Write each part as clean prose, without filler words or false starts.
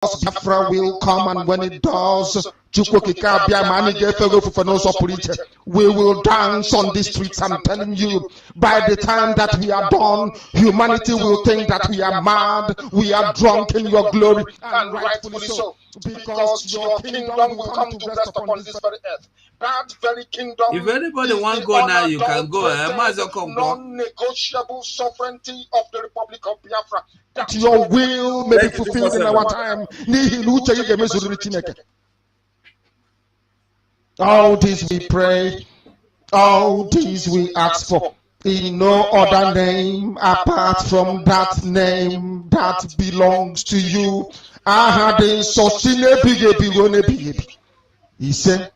Biafra will come, and when it does, we will dance on the streets. I'm telling you, by the time that we are done, humanity will think that we are mad, we are drunk in your glory, and rightfully so, because your kingdom will come to rest upon this very earth. That very kingdom, if anybody wants to go now, you can go. Non-negotiable sovereignty of the Republic of Biafra. That your will may be fulfilled in our time. All this we pray, all this we ask for, in no other name apart from that name that belongs to you. He said,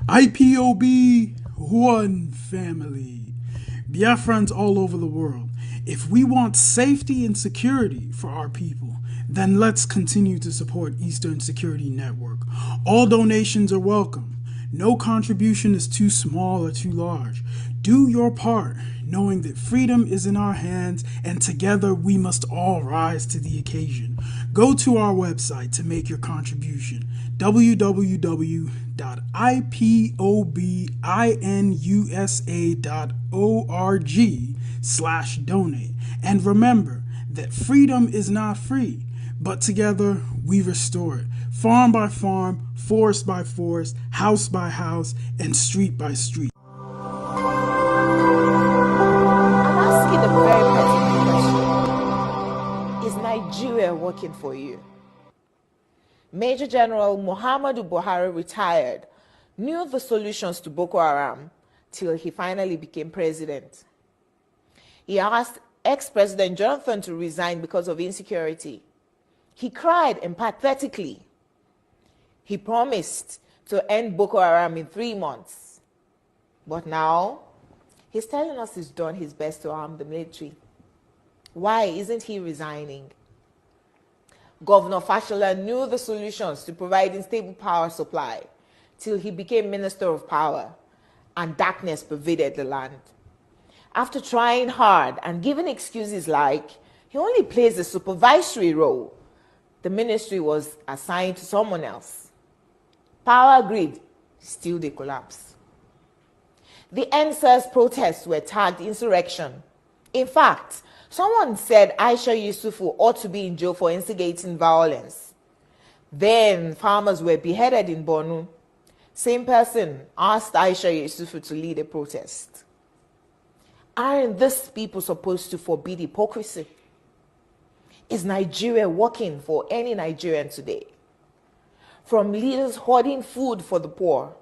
IPOB, one family. Biafrans all over the world. If we want safety and security for our people, then let's continue to support Eastern Security Network. All donations are welcome. No contribution is too small or too large. Do your part, knowing that freedom is in our hands, and together we must all rise to the occasion. Go to our website to make your contribution, www.ipobinUSA.org/donate. And remember that freedom is not free, but together we restore it, farm by farm, forest by forest, house by house, and street by street. I'm asking a very pertinent question. Is Nigeria working for you? Major General Muhammadu Buhari retired, knew the solutions to Boko Haram till he finally became president. He asked ex-President Jonathan to resign because of insecurity. He cried empathetically. He promised to end Boko Haram in 3 months. But now, he's telling us he's done his best to arm the military. Why isn't he resigning? Governor Fashola knew the solutions to providing stable power supply till he became Minister of Power, and darkness pervaded the land. After trying hard and giving excuses like he only plays a supervisory role, the ministry was assigned to someone else. Power grid, still they collapse. The NSAS protests were tagged insurrection. In fact, someone said Aisha Yusufu ought to be in jail for instigating violence. Then farmers were beheaded in Borno. Same person asked Aisha Yusufu to lead a protest. Aren't these people supposed to forbid hypocrisy? Is Nigeria working for any Nigerian today? From leaders hoarding food for the poor,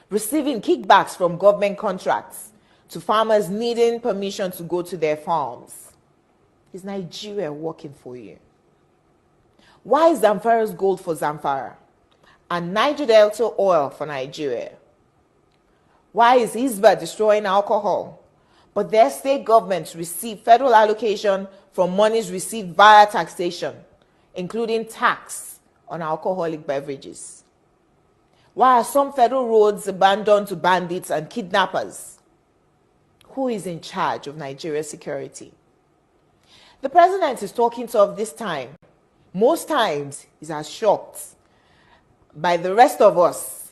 receiving kickbacks from government contracts, to farmers needing permission to go to their farms. Is Nigeria working for you? Why is Zamfara's gold for Zamfara and Niger Delta oil for Nigeria? Why is Hisba destroying alcohol, but their state governments receive federal allocation from monies received via taxation, including tax on alcoholic beverages? Why are some federal roads abandoned to bandits and kidnappers? Who is in charge of Nigeria's security? The president is talking tough this time. Most times, he's as shocked by the rest of us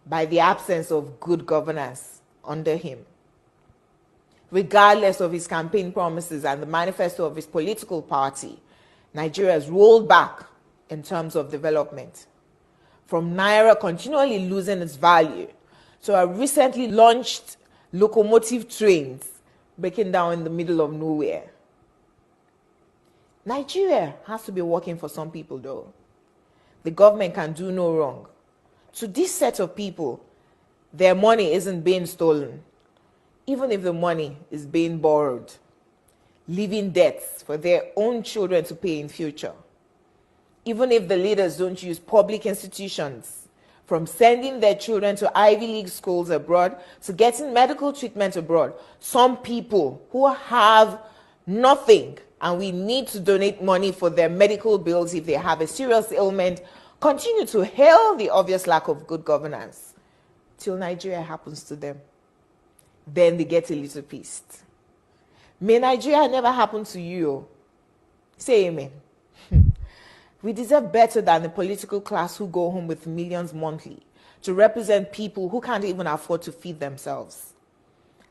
by the absence of good governance under him. Regardless of his campaign promises and the manifesto of his political party, Nigeria has rolled back in terms of development. From Naira continually losing its value to our recently launched locomotive trains breaking down in the middle of nowhere. Nigeria has to be working for some people though. The government can do no wrong. To this set of people, their money isn't being stolen, even if the money is being borrowed, leaving debts for their own children to pay in future. Even if the leaders don't use public institutions, from sending their children to Ivy League schools abroad to getting medical treatment abroad, some people who have nothing and we need to donate money for their medical bills if they have a serious ailment, continue to hail the obvious lack of good governance till Nigeria happens to them. Then they get a little pissed. May Nigeria never happen to you. Say amen. We deserve better than the political class who go home with millions monthly to represent people who can't even afford to feed themselves.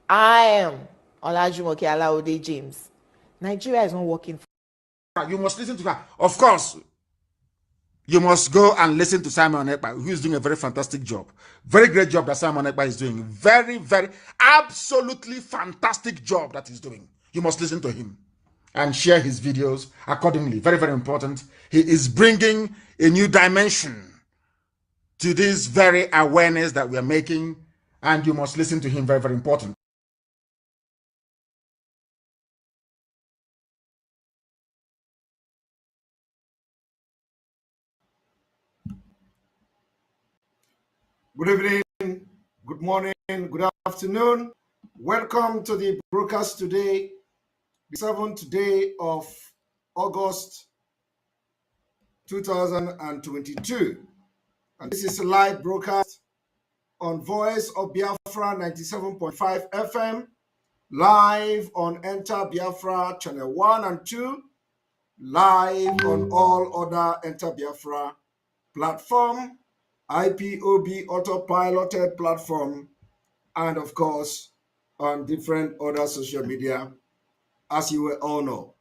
I am Olajumoke Alaode James. Nigeria is not working for you. Must listen to her. Of course, you must go and listen to Simon Ekpa, who is doing a very fantastic job. Very great job that Simon Ekpa is doing. Very, very, absolutely fantastic job that he's doing. You must listen to him and share his videos accordingly. Very, very important. He is bringing a new dimension to this very awareness that we are making, and you must listen to him. Very, very important. Good evening, good morning, good afternoon. Welcome to the broadcast today, the 7th day of August 2022. And this is a live broadcast on Voice of Biafra 97.5 FM, live on Enter Biafra channel 1 and 2, live on all other Enter Biafra platform, IPOB Autopiloted platform, and of course on different other social media, as you will all know.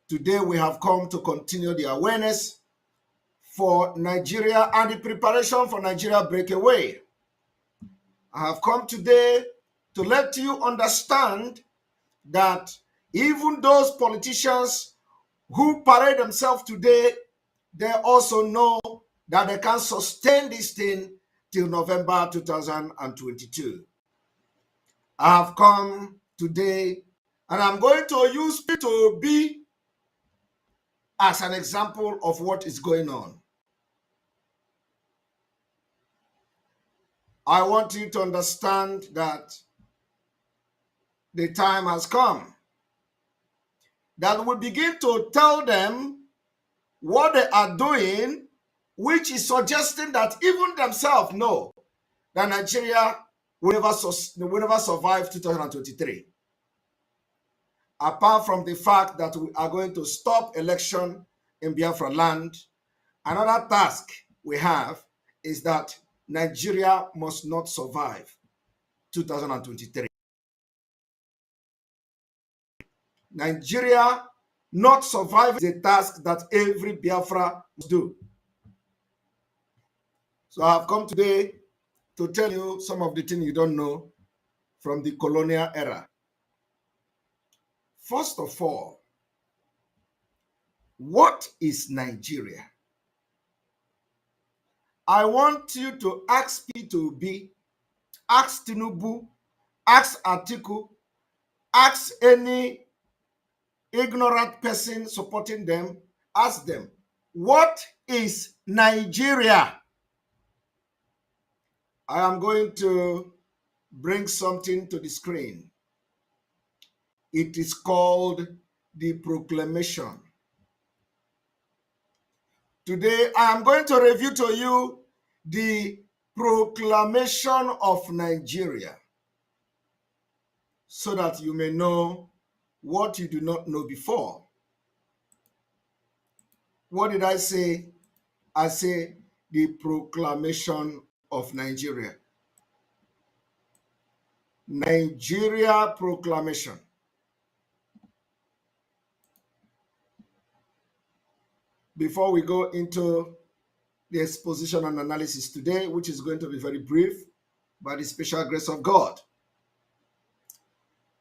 Today we have come to continue the awareness for Nigeria and the preparation for Nigeria breakaway. I have come today to let you understand that even those politicians who parade themselves today, they also know that they can sustain this thing till November 2022. I have come today and I'm going to use P2B as an example of what is going on. I want you to understand that the time has come that we begin to tell them what they are doing, which is suggesting that even themselves know that Nigeria will never survive 2023. Apart from the fact that we are going to stop election in Biafra land, another task we have is that Nigeria must not survive 2023. Nigeria not survive is a task that every Biafra must do. So I have come today to tell you some of the things you don't know from the colonial era. First of all, what is Nigeria? I want you to ask P2B, ask Tinubu, ask Atiku, ask any ignorant person supporting them, ask them, what is Nigeria? I am going to bring something to the screen. It is called the proclamation. Today, I am going to review to you the proclamation of Nigeria so that you may know what you do not know before. What did I say? I say the proclamation of Nigeria. Nigeria proclamation. Before we go into the exposition and analysis today, which is going to be very brief by the special grace of God.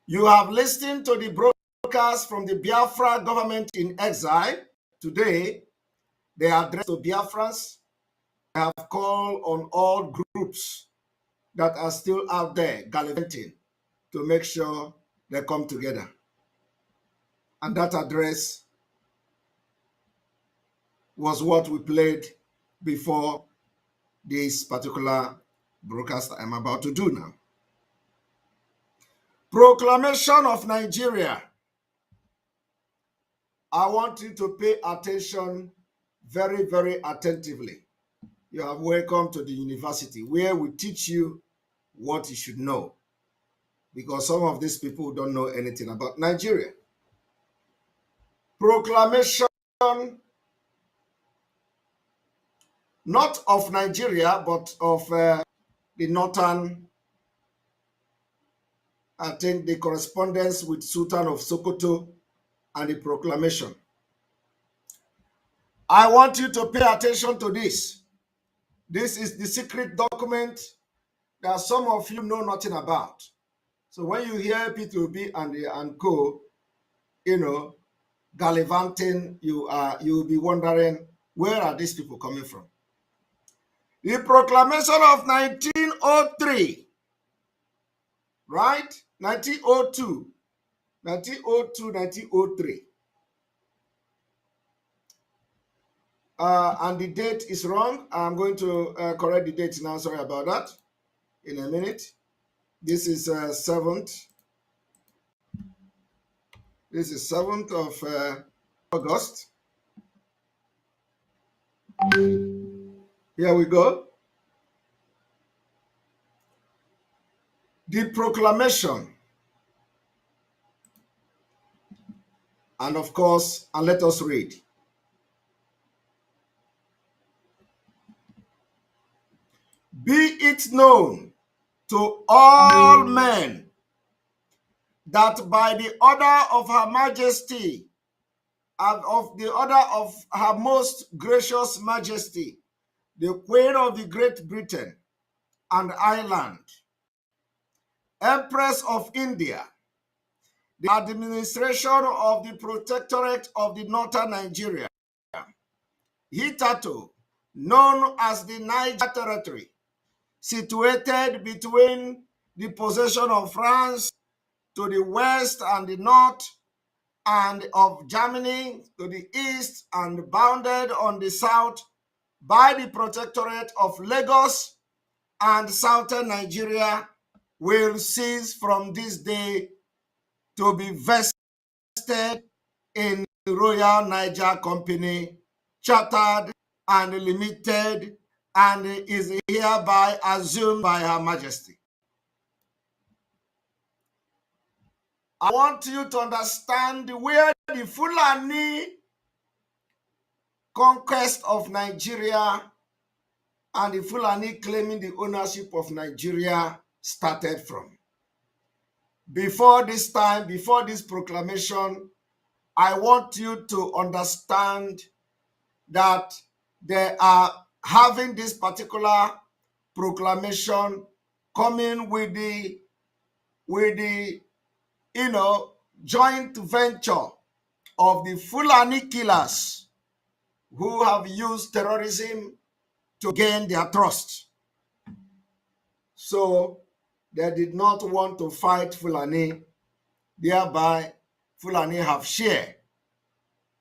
You have listened to the broadcast from the Biafra government in exile. Today, they are addressed to Biafrans. They have called on all groups that are still out there gallivanting to make sure they come together. And that address was what we played before this particular broadcast I'm about to do now. Proclamation of Nigeria. I want you to pay attention very, very attentively. You are welcome to the university where we teach you what you should know, because some of these people don't know anything about Nigeria. Proclamation, not of Nigeria, but of the northern, I think the correspondence with Sultan of Sokoto and the proclamation. I want you to pay attention to this. This is the secret document that some of you know nothing about. So when you hear P2B and co, gallivanting, you'll be wondering, where are these people coming from? The proclamation of 1903, right? 1902, 1903. And the date is wrong. I'm going to correct the date now. Sorry about that. In a minute. This is 7th. This is 7th of August. Here we go. The proclamation. And of course, and let us read. Be it known to all men that by the order of Her Majesty and of the order of Her Most Gracious Majesty, the Queen of the Great Britain and Ireland, Empress of India, the administration of the Protectorate of the Northern Nigeria, hitherto known as the Niger Territory, situated between the possession of France to the west and the north, and of Germany to the east, and bounded on the south by the Protectorate of Lagos and southern Nigeria, will cease from this day to be vested in the Royal Niger Company, chartered and limited, and is hereby assumed by Her Majesty. I want you to understand where the Fulani conquest of Nigeria and the Fulani claiming the ownership of Nigeria started from. Before this time, before this proclamation, I want you to understand that there are having this particular proclamation coming with the joint venture of the Fulani killers who have used terrorism to gain their trust. So they did not want to fight Fulani, thereby Fulani have share,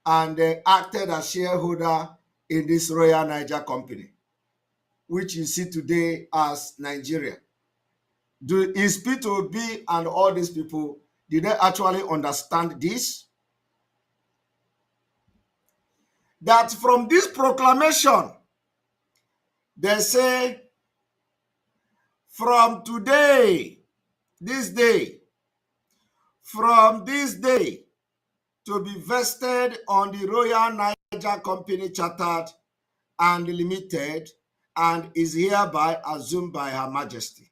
and they acted as shareholder in this Royal Niger Company, which you see today as Nigeria. Is P2B and all these people, did they actually understand this? That from this proclamation, they say, from today, from this day, to be vested on the Royal Niger Company Chartered and Limited, and is hereby assumed by Her Majesty.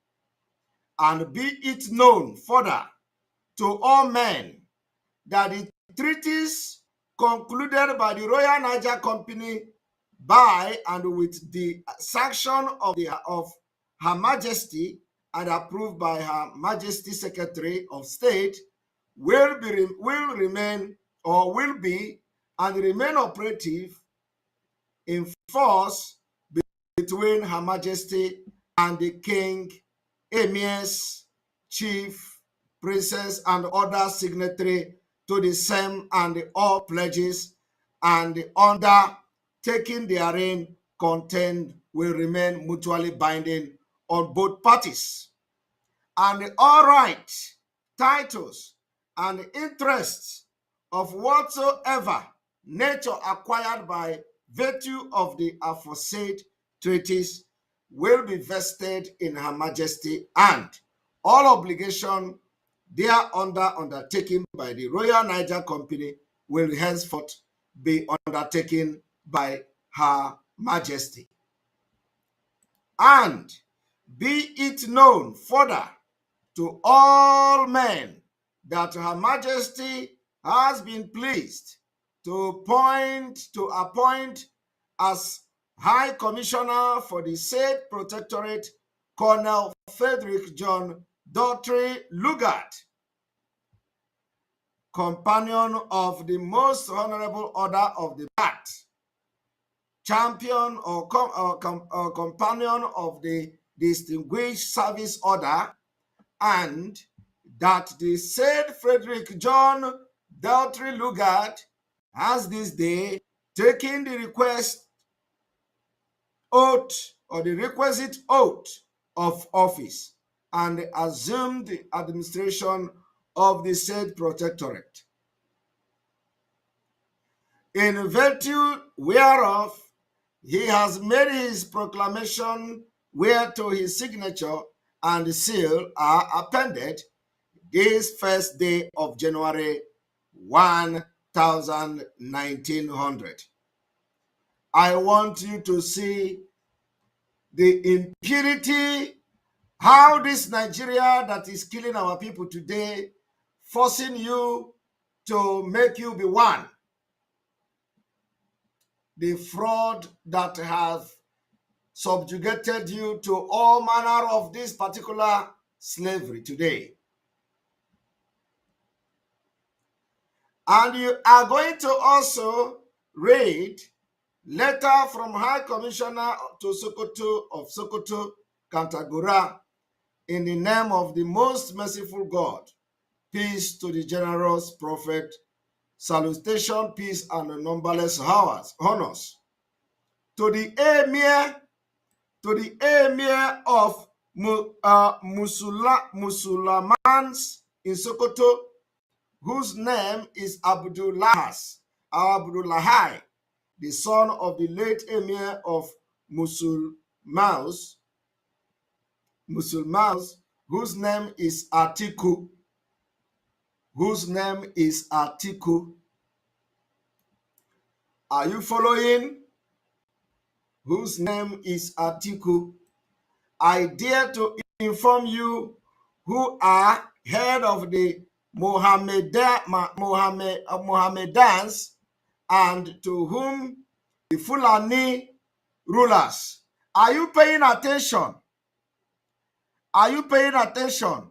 And be it known further to all men that the treaties concluded by the Royal Niger Company by and with the sanction of Her Majesty and approved by Her Majesty Secretary of State will remain and remain operative in force between Her Majesty and the King, Emirs, Chief, Princes, and other signatory to the same and all pledges, and the undertaking therein contained will remain mutually binding on both parties. And all rights, titles, and interests of whatsoever nature acquired by virtue of the aforesaid treaties will be vested in Her Majesty, and all obligation thereunder undertaken by the Royal Niger Company will henceforth be undertaken by Her Majesty. And be it known further to all men that Her Majesty has been pleased to appoint as High Commissioner for the said Protectorate Colonel Frederick John Daughtry Lugard, companion of the Most Honorable Order of the Bat, champion or companion of the Distinguished Service Order, and that the said Frederick John Daughtry Lugard has this day taken the requisite oath of office and assumed the administration of the said protectorate. In virtue whereof he has made his proclamation, whereto his signature and seal are appended this first day of January 1900. I want you to see the impurity, how this Nigeria that is killing our people today, forcing you to make you be one. The fraud that has subjugated you to all manner of this particular slavery today. And you are going to also read letter from High Commissioner to Sokoto of Sokoto, Kantagura, in the name of the most merciful God. Peace to the generous prophet, salutation, peace, and numberless honors. To the emir of Musulmans in Sokoto, whose name is Abdullahi, the son of the late emir of Musulmans, whose name is Atiku. Are you following? Whose name is Atiku. I dare to inform you who are head of the Mohammedans, and to whom the Fulani rulers. Are you paying attention? Are you paying attention?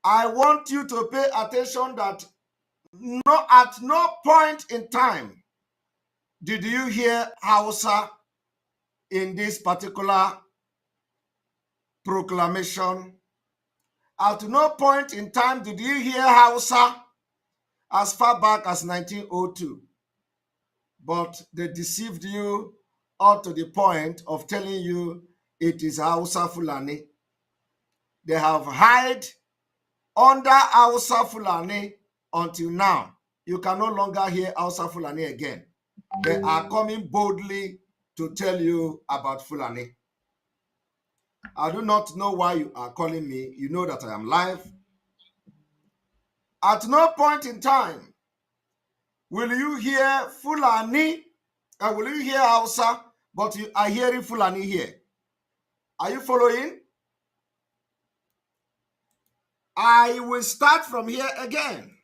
I want you to pay attention that at no point in time did you hear Hausa in this particular proclamation. At no point in time did you hear Hausa as far back as 1902. But they deceived you up to the point of telling you it is Hausa Fulani. They have hid under Hausa Fulani until now. You can no longer hear Hausa Fulani again. They are coming boldly to tell you about Fulani. I do not know why you are calling me. You know that I am live. At no point in time will you hear Fulani, will you hear Hausa, but you are hearing Fulani here. Are you following? I will start from here again.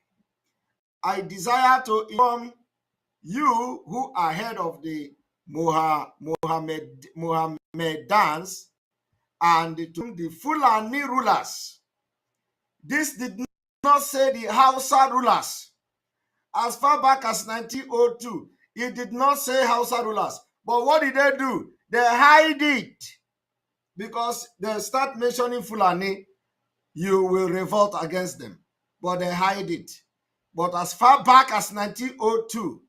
I desire to inform you who are head of the Mohammedans and the Fulani rulers. This did not say the Hausa rulers. As far back as 1902, it did not say Hausa rulers. But what did they do? They hide it. Because they start mentioning Fulani, you will revolt against them. But they hide it. But as far back as 1902,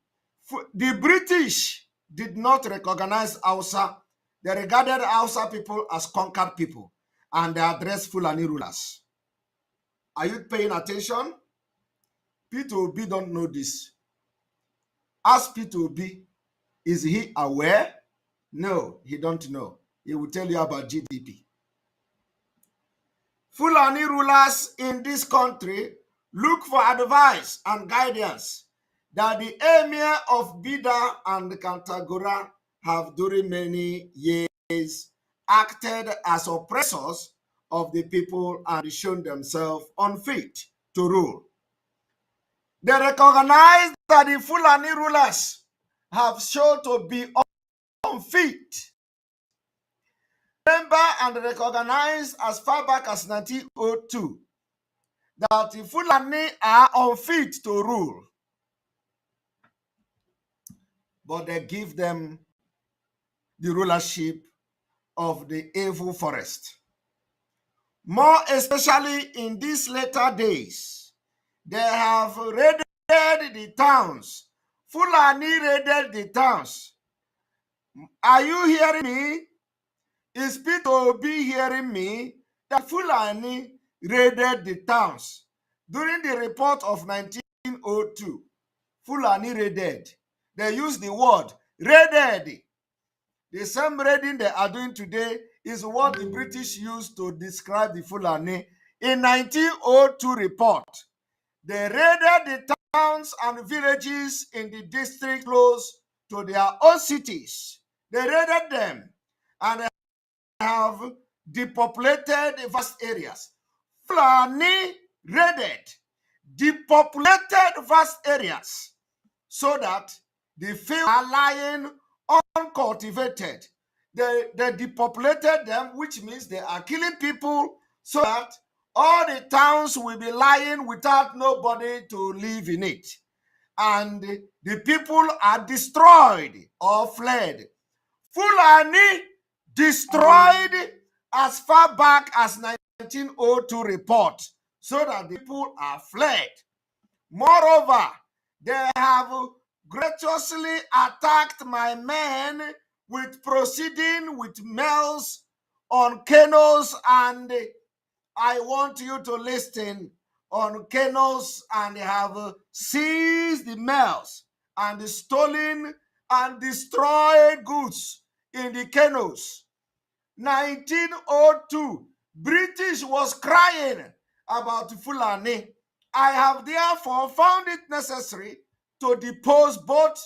the British did not recognize Hausa. They regarded Hausa people as conquered people, and they addressed Fulani rulers. Are you paying attention? Peter Obi don't know this. Ask Peter Obi, is he aware? No, he don't know. He will tell you about GDP. Fulani rulers in this country look for advice and guidance that the emir of Bida and Kantagora have during many years acted as oppressors of the people and shown themselves unfit to rule. They recognize that the Fulani rulers have shown to be unfit. Remember and recognize as far back as 1902 that the Fulani are unfit to rule. But they give them the rulership of the evil forest. More especially in these later days, they have raided the towns. Fulani raided the towns. Are you hearing me? Is Peter Obi hearing me? That Fulani raided the towns. During the report of 1902, Fulani raided. They used the word raided. The same raiding they are doing today is what the British used to describe the Fulani in 1902 report. They raided the towns and villages in the district close to their own cities. They raided them and they have depopulated vast areas. Fulani raided, depopulated vast areas so that the fields are lying uncultivated. They depopulated them, which means they are killing people so that all the towns will be lying without nobody to live in it. And the people are destroyed or fled. Fulani destroyed as far back as 1902 report so that the people are fled. Moreover, they have graciously attacked my men with proceeding with males on canoes, and I want you to listen, on canoes, and they have seized the males and stolen and destroyed goods in the canoes. 1902, British was crying about Fulani. I have therefore found it necessary to depose both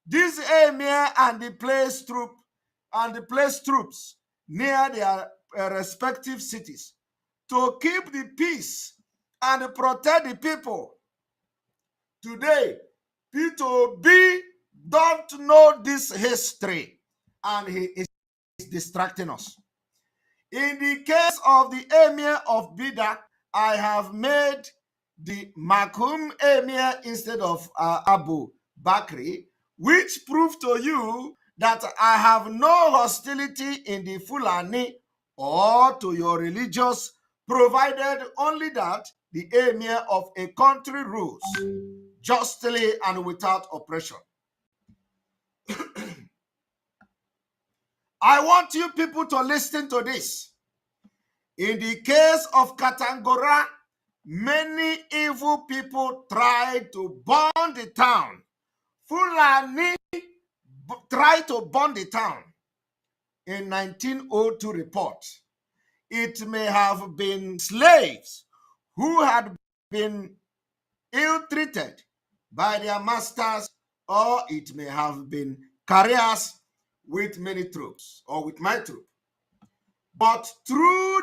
this emir and the place troops near their respective cities to keep the peace and protect the people. Today, Peter Obi don't know this history. and he is distracting us. In the case of the Emir of Bida, I have made the Makum Emir instead of Abu Bakri, which proved to you that I have no hostility in the Fulani or to your religious, provided only that the Emir of a country rules justly and without oppression. I want you people to listen to this. In the case of Katangora, many evil people tried to burn the town. Fulani tried to burn the town in 1902 report. It may have been slaves who had been ill-treated by their masters, or it may have been carriers with many troops, or with my troop. But through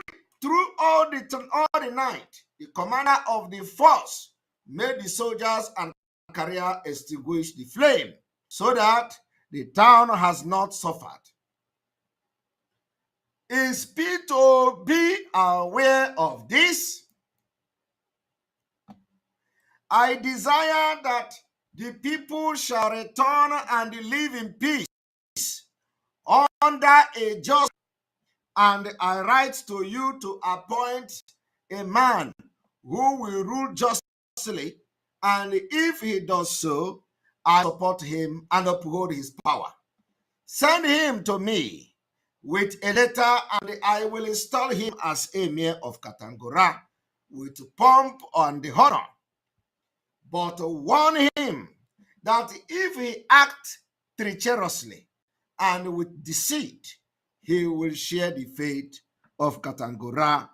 all the night, the commander of the force made the soldiers and carrier extinguish the flame, so that the town has not suffered. Is P2 be aware of this? I desire that the people shall return and live in peace under a just, and I write to you to appoint a man who will rule justly, and if he does so, I support him and uphold his power. Send him to me with a letter, and I will install him as Emir of Katangora with pomp and honor. But warn him that if he acts treacherously and with deceit, he will share the fate of Katangora.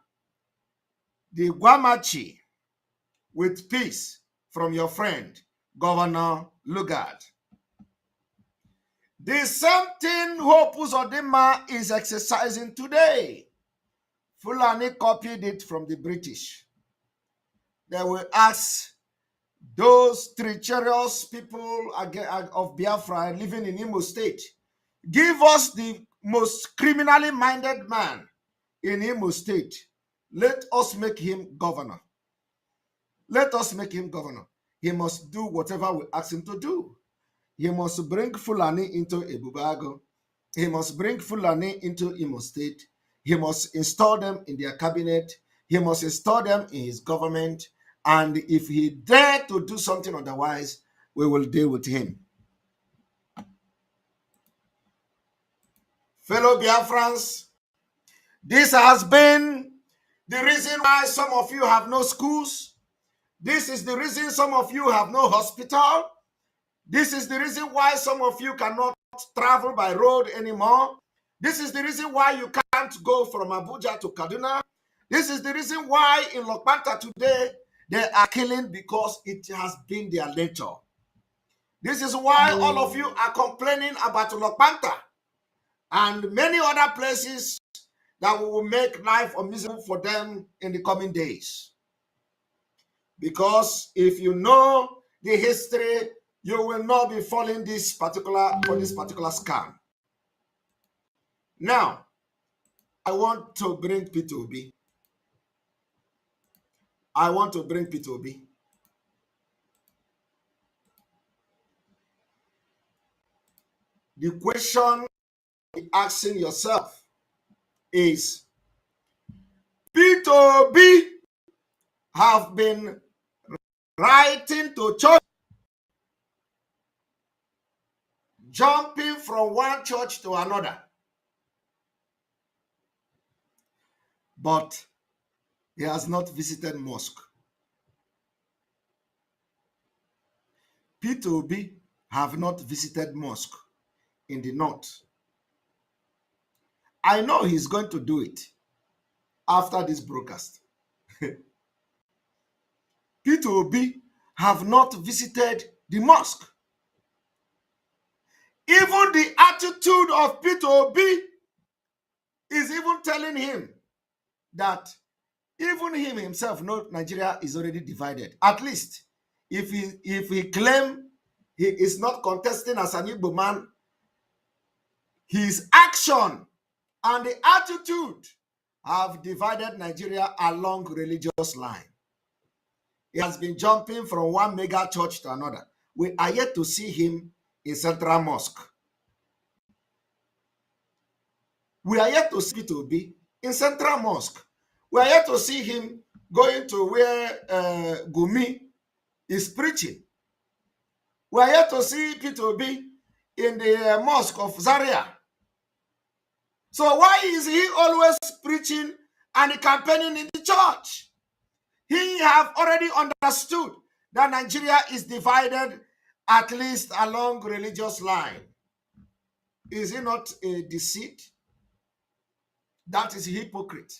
The Guamachi, with peace from your friend, Governor Lugard. The same thing Hope Uzodinma is exercising today. Fulani copied it from the British. They will ask those treacherous people of Biafra living in Imo State, give us the most criminally minded man in Imo State. Let us make him governor. Let us make him governor. He must do whatever we ask him to do. He must bring Fulani into Ebubago. He must bring Fulani into Imo State. He must install them in their cabinet. He must install them in his government. And if he dare to do something otherwise, we will deal with him. Fellow Biafrans, this has been the reason why some of you have no schools. This is the reason some of you have no hospital. This is the reason why some of you cannot travel by road anymore. This is the reason why you can't go from Abuja to Kaduna. This is the reason why in Lokpanta today they are killing, because it has been their nature. This is why all of you are complaining about Lokpanta and many other places that will make life unmiserable for them in the coming days. Because if you know the history, you will not be falling this particular scam. Now, I want to bring P2B. I want to bring P2B. The question you're asking yourself is, P2B have been writing to church, jumping from one church to another. But he has not visited mosque. P2B have not visited mosque in the north. I know he's going to do it after this broadcast. P2B have not visited the mosque. Even the attitude of P2B is even telling him that even him himself knows Nigeria is already divided. At least if he claim he is not contesting as an Igbo man, His action and the attitude have divided Nigeria along religious line. He has been jumping from one mega church to another. We are yet to see him in Central Mosque. We are yet to see P2B in Central Mosque. We are yet to see him going to where Gumi is preaching. We are yet to see P2B in the mosque of Zaria. So why is he always preaching and campaigning in the church? He have already understood that Nigeria is divided at least along religious line. Is he not a deceit? That is hypocrite.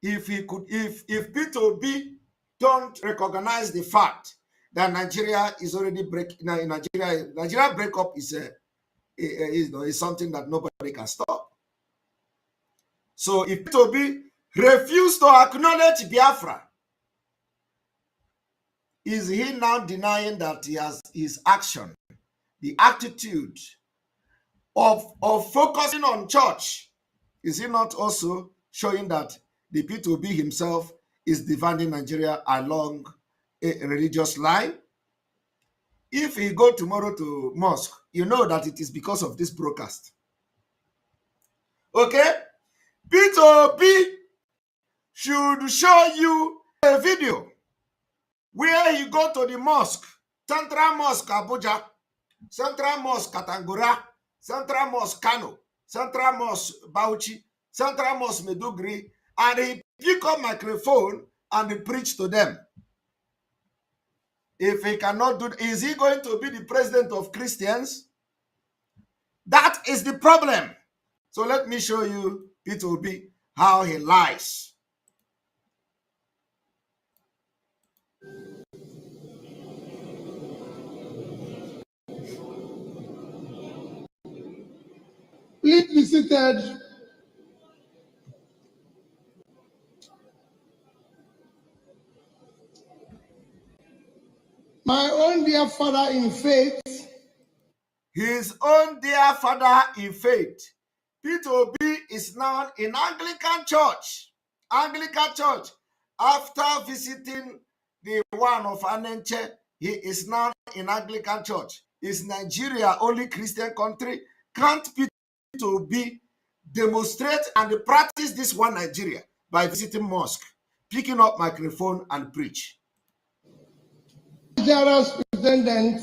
If P2B don't recognize the fact that Nigeria is already Nigeria breakup is something that nobody can stop. So if P2B refuse to acknowledge Biafra, is he now denying that he has his action, the attitude of focusing on church? Is he not also showing that the P2B himself is dividing Nigeria along a religious line? If he go tomorrow to mosque, you know that it is because of this broadcast. Okay? P2B should show you a video where he go to the mosque, Central Mosque Abuja, Central Mosque Katangura, Central Mosque Kano, Central Mosque Bauchi, Central Mosque Medugri, and he pick up microphone and he preach to them. If he cannot do, is he going to be the president of Christians? That is the problem. So let me show you P2B how he lies. Please be seated. My own dear father in faith. His own dear father in faith. P2B is now in Anglican Church. Anglican Church. After visiting the one of Anenche, he is now in Anglican Church. Is Nigeria only Christian country? Can't P2B demonstrate and practice this one Nigeria by visiting mosque, picking up microphone and preach? General Superintendent,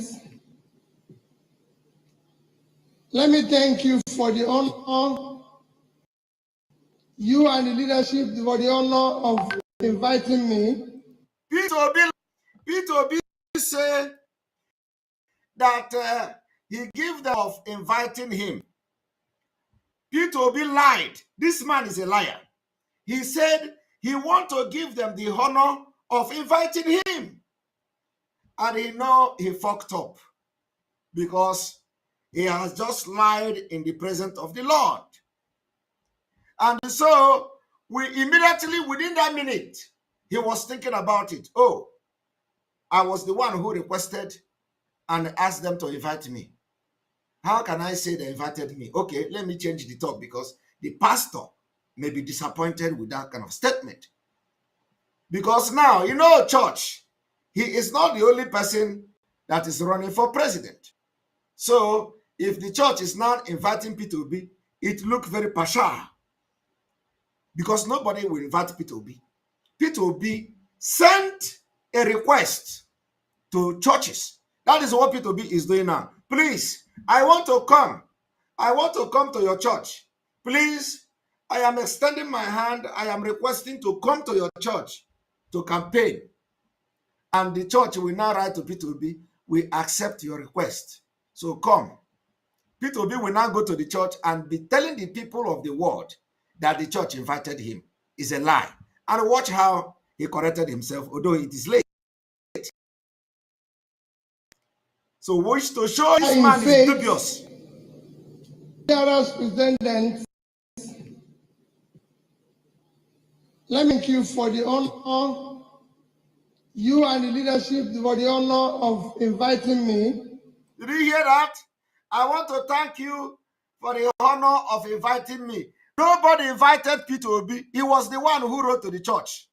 let me thank you for the honor, you and the leadership for the honor of inviting me. P2B say that he gave them of inviting him. P2B lied. This man is a liar. He said he want to give them the honor of inviting him. And he know he fucked up because he has just lied in the presence of the Lord. And so we immediately, within that minute, he was thinking about it. Oh, I was the one who requested and asked them to invite me. How can I say they invited me? Okay, let me change the talk because the pastor may be disappointed with that kind of statement. Because now, you know, church, he is not the only person that is running for president. So if the church is now inviting P2B, it looks very partial because nobody will invite P2B. P2B sent a request to churches. That is what P2B is doing now. Please, I want to come. I want to come to your church. Please, I am extending my hand. I am requesting to come to your church to campaign. And the church will now write to P2B, we accept your request. So come. P2B will now go to the church and be telling the people of the world that the church invited him. It's a lie. And watch how he corrected himself, although it is late. So wish to show this man is dubious. President, let me thank you for the honor, you and the leadership for the honor of inviting me. Did you hear that? I want to thank you for the honor of inviting me. Nobody invited Peter Obi. He was the one who wrote to the church.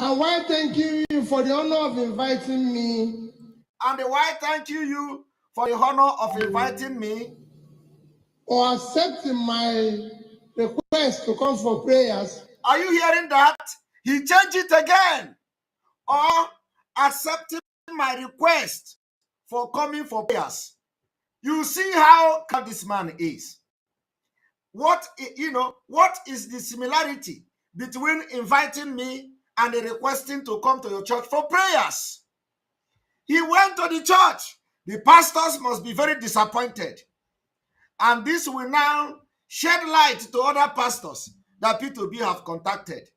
And why thank you for the honor of inviting me? And why thank you for the honor of inviting me? Or accepting my request to come for prayers. Are you hearing that? He changed it again. Or accepting my request for coming for prayers. You see how this man is. What is the similarity between inviting me and requesting to come to your church for prayers? He went to the church. The pastors must be very disappointed. And this will now shed light to other pastors that Peter Obi have contacted.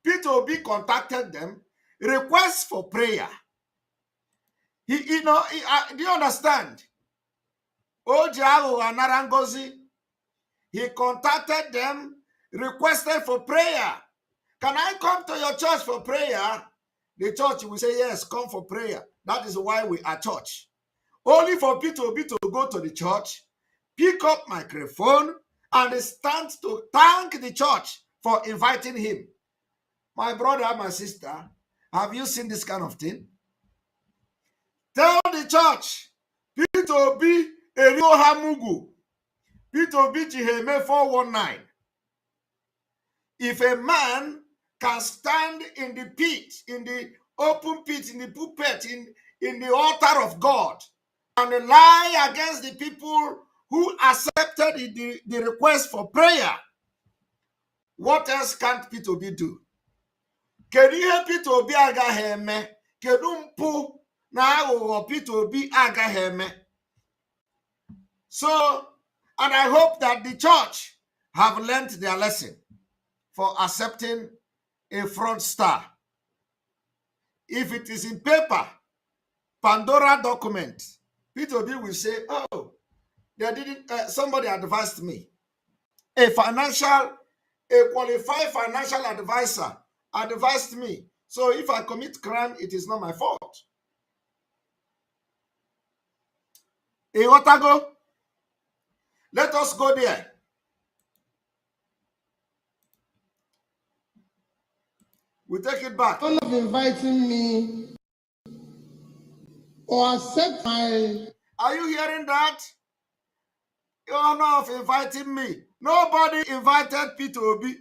Peter Obi contacted them, requests for prayer. Do you understand? Ojiago Narangozi, he contacted them, requested for prayer. Can I come to your church for prayer? The church will say, yes, come for prayer. That is why we are church. Only for Peter Obi to go to the church, pick up microphone, and stand to thank the church for inviting him. My brother, my sister, have you seen this kind of thing? Tell the church, Peter Obi Erio Hamugu, Peter Obi Jiheme 419. If a man can stand in the pit, in the open pit, in the pulpit, in the altar of God, and lie against the people who accepted the request for prayer, what else can't Peter Obi do? Kedu ihe Peter Obi agaghị eme? Kedu mpụ na aghụghọ Peter Obi agaghị eme? So, and I hope that the church have learned their lesson for accepting a fraudster. If it is in paper, Pandora document, Peter Obi will say, oh, they didn't, somebody advised me. A qualified financial advisor advised me. So if I commit crime, it is not my fault. Otago, let us go there. We take it back. Honor of inviting me or accept my... Are you hearing that? Honor of inviting me. Nobody invited Peter Obi.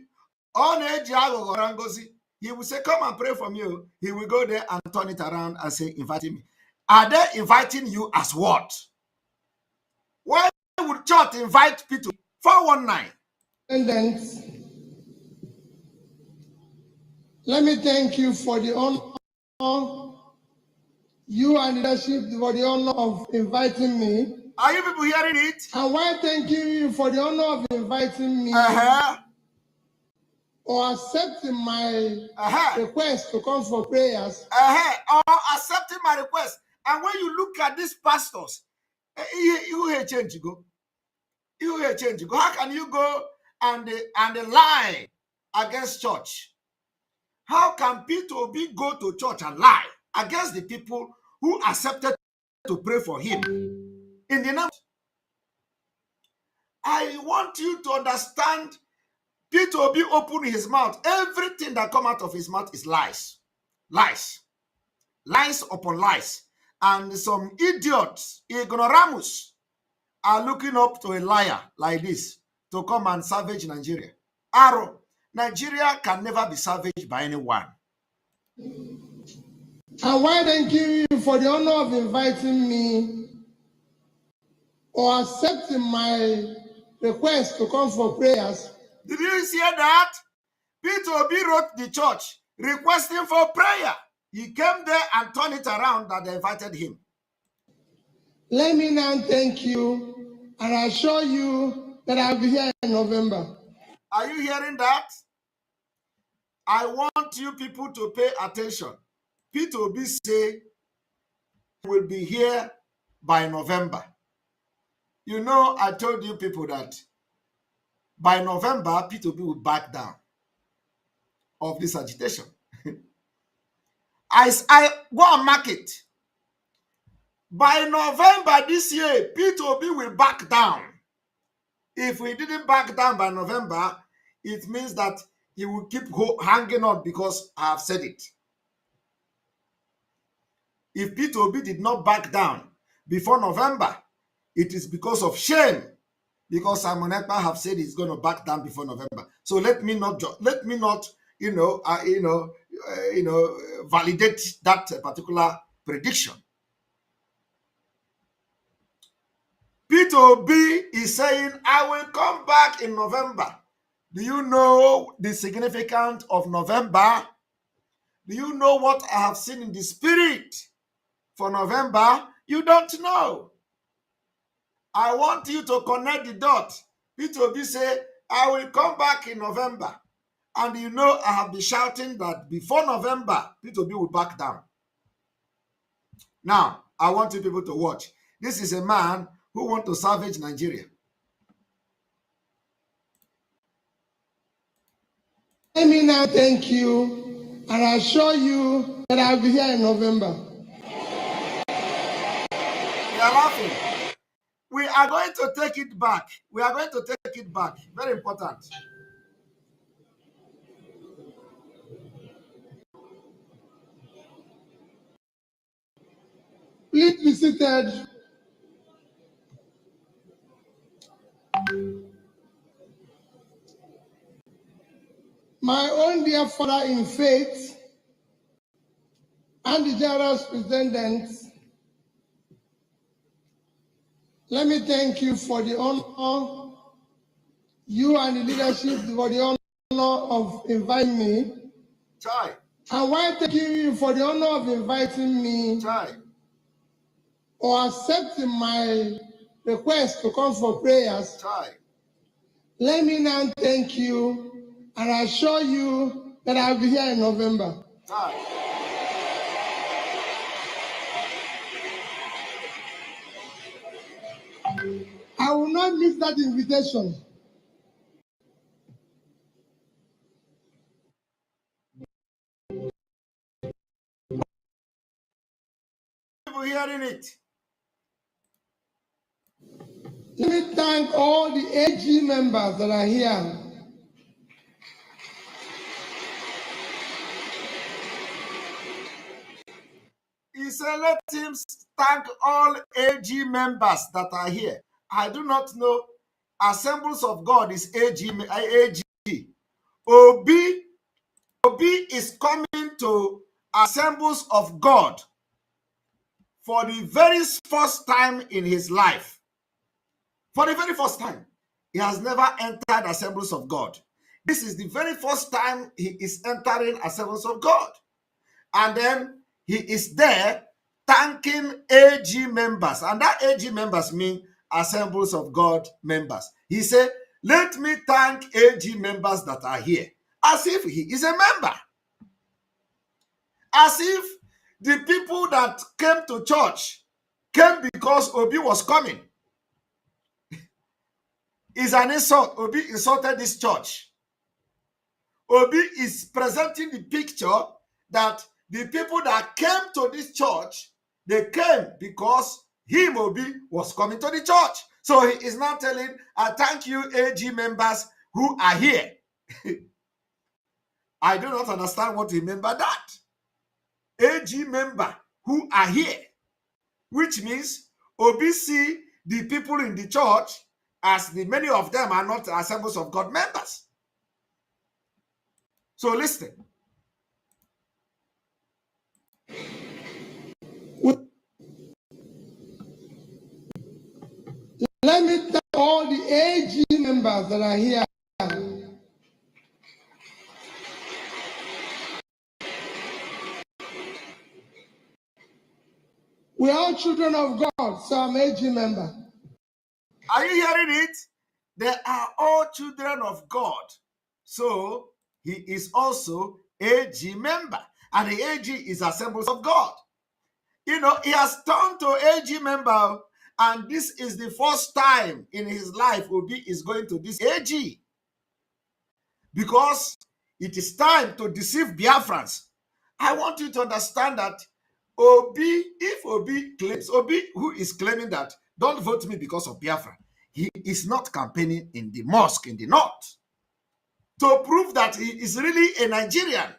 He will say, come and pray for me. He will go there and turn it around and say, inviting me. Are they inviting you as what? Why would church invite Peter? 419. And then, let me thank you for the honor, you and leadership for the honor of inviting me. Are you people hearing it? And why thank you for the honor of inviting me or accepting my request to come for prayers. Or accepting my request. And when you look at these pastors, you hear change go. You hear change go. How can you go and lie against church? How can Peter Obi go to church and lie against the people who accepted to pray for him? In the name, I want you to understand, Peter Obi opened his mouth. Everything that comes out of his mouth is lies. Lies. Lies upon lies. And some idiots, ignoramus, are looking up to a liar like this to come and savage Nigeria. Arrow, Nigeria can never be savaged by anyone. And why thank you for the honor of inviting me or accepting my request to come for prayers. Did you hear that? Peter Obi wrote the church requesting for prayer. He came there and turned it around that they invited him. Let me now thank you and assure you that I'll be here in November. Are you hearing that? I want you people to pay attention. Peter Obi say he will be here by November. You know, I told you people that by November, Peter Obi will back down of this agitation. I go and mark it. By November this year, P2B will back down. If we didn't back down by November, it means that he will keep hanging on because I have said it. If P2B did not back down before November, it is because of shame. Because Simon Ekpa have said he's going to back down before November. So let me not validate that particular prediction. P2B is saying, I will come back in November. Do you know the significance of November? Do you know what I have seen in the spirit for November? You don't know. I want you to connect the dots. P2B say, I will come back in November. And you know, I have been shouting that before November, P2B will back down. Now, I want you people to watch. This is a man who wants to salvage Nigeria. Let me now thank you and assure you that I'll be here in November. They are laughing. We are going to take it back. We are going to take it back. Very important. Please be seated. My own dear father in faith and the general superintendent, let me thank you for the honor, you and the leadership for the honor of inviting me. Chai. And while thanking you for the honor of inviting me, Chai. or accepting my request to come for prayers, Chai. let me now thank you and assure you that I'll be here in November. Chai. I will not miss that invitation. People hearing it. Let me thank all the AG members that are here. He said, let him thank all AG members that are here. I do not know. Assemblies of God is AG. Obi is coming to Assemblies of God for the very first time in his life. For the very first time. He has never entered Assemblies of God. This is the very first time he is entering Assemblies of God. And then he is there thanking AG members. And that AG members mean Assemblies of God members. He said, let me thank AG members that are here. As if he is a member. As if the people that came to church came because Obi was coming. It's an insult. Obi insulted this church. Obi is presenting the picture that the people that came to this church, they came because him, Obi, was coming to the church. So he is now telling, I thank you, AG members who are here. I do not understand what he meant by that. AG member who are here, which means Obi see the people in the church as many of them are not Assemblies of God members. So listen. Let me thank all the AG members that are here. We are all children of God, so I'm AG member. Are you hearing it? They are all children of God. So he is also AG member. And the AG is Assemblies of God. You know, he has turned to AG member. And this is the first time in his life Obi is going to this AG. Because it is time to deceive Biafrans. I want you to understand that If Obi claims, Obi, who is claiming that don't vote me because of Biafra, he is not campaigning in the mosque in the north to prove that he is really a Nigerian.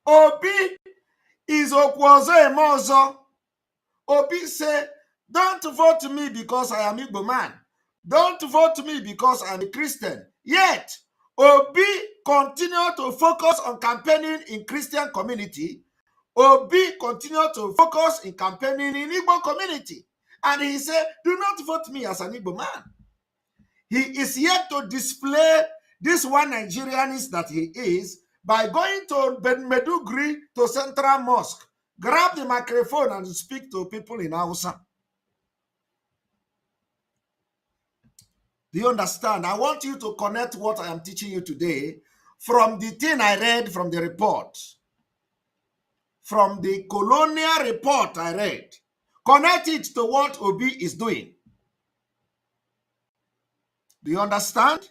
Obi is Okwozo Emozo. Obi say, don't vote me because I am Igbo man. Don't vote me because I am a Christian. Yet, Obi continue to focus on campaigning in Christian community. Obi continue to focus in campaigning in Igbo community. And he said, do not vote me as an Igbo man. He is yet to display this one Nigerianist that he is by going to Medugri to Central Mosque, grab the microphone and speak to people in Hausa. Do you understand? I want you to connect what I am teaching you today from the thing I read from the report. From the colonial report I read. Connect it to what Obi is doing. Do you understand?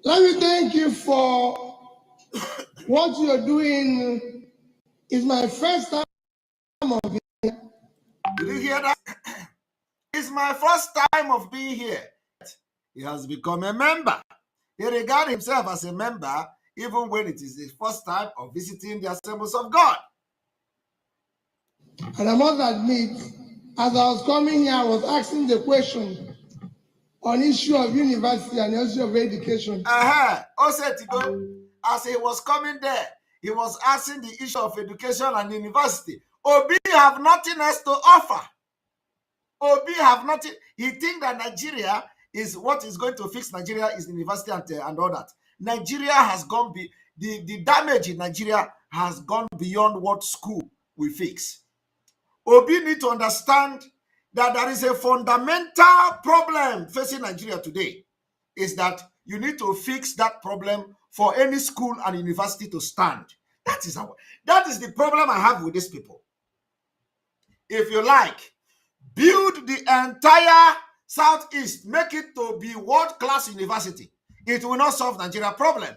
Let me thank you for what you're doing. It's my first time of it. Did you hear that? It's my first time of being here. He has become a member. He regards himself as a member even when it is his first time of visiting the assemblies of God. And I must admit, as I was coming here, I was asking the question on issue of university and issue of education. Also, as he was coming there, he was asking the issue of education and university. Obi have nothing else to offer. Obi have nothing. He think that Nigeria is what is going to fix Nigeria is the university and all that. Nigeria has gone, the damage in Nigeria has gone beyond what school will fix. Obi need to understand that there is a fundamental problem facing Nigeria today, is that you need to fix that problem for any school and university to stand. That is the problem I have with these people. If you like, build the entire Southeast, make it to be world-class university. It will not solve Nigeria problem.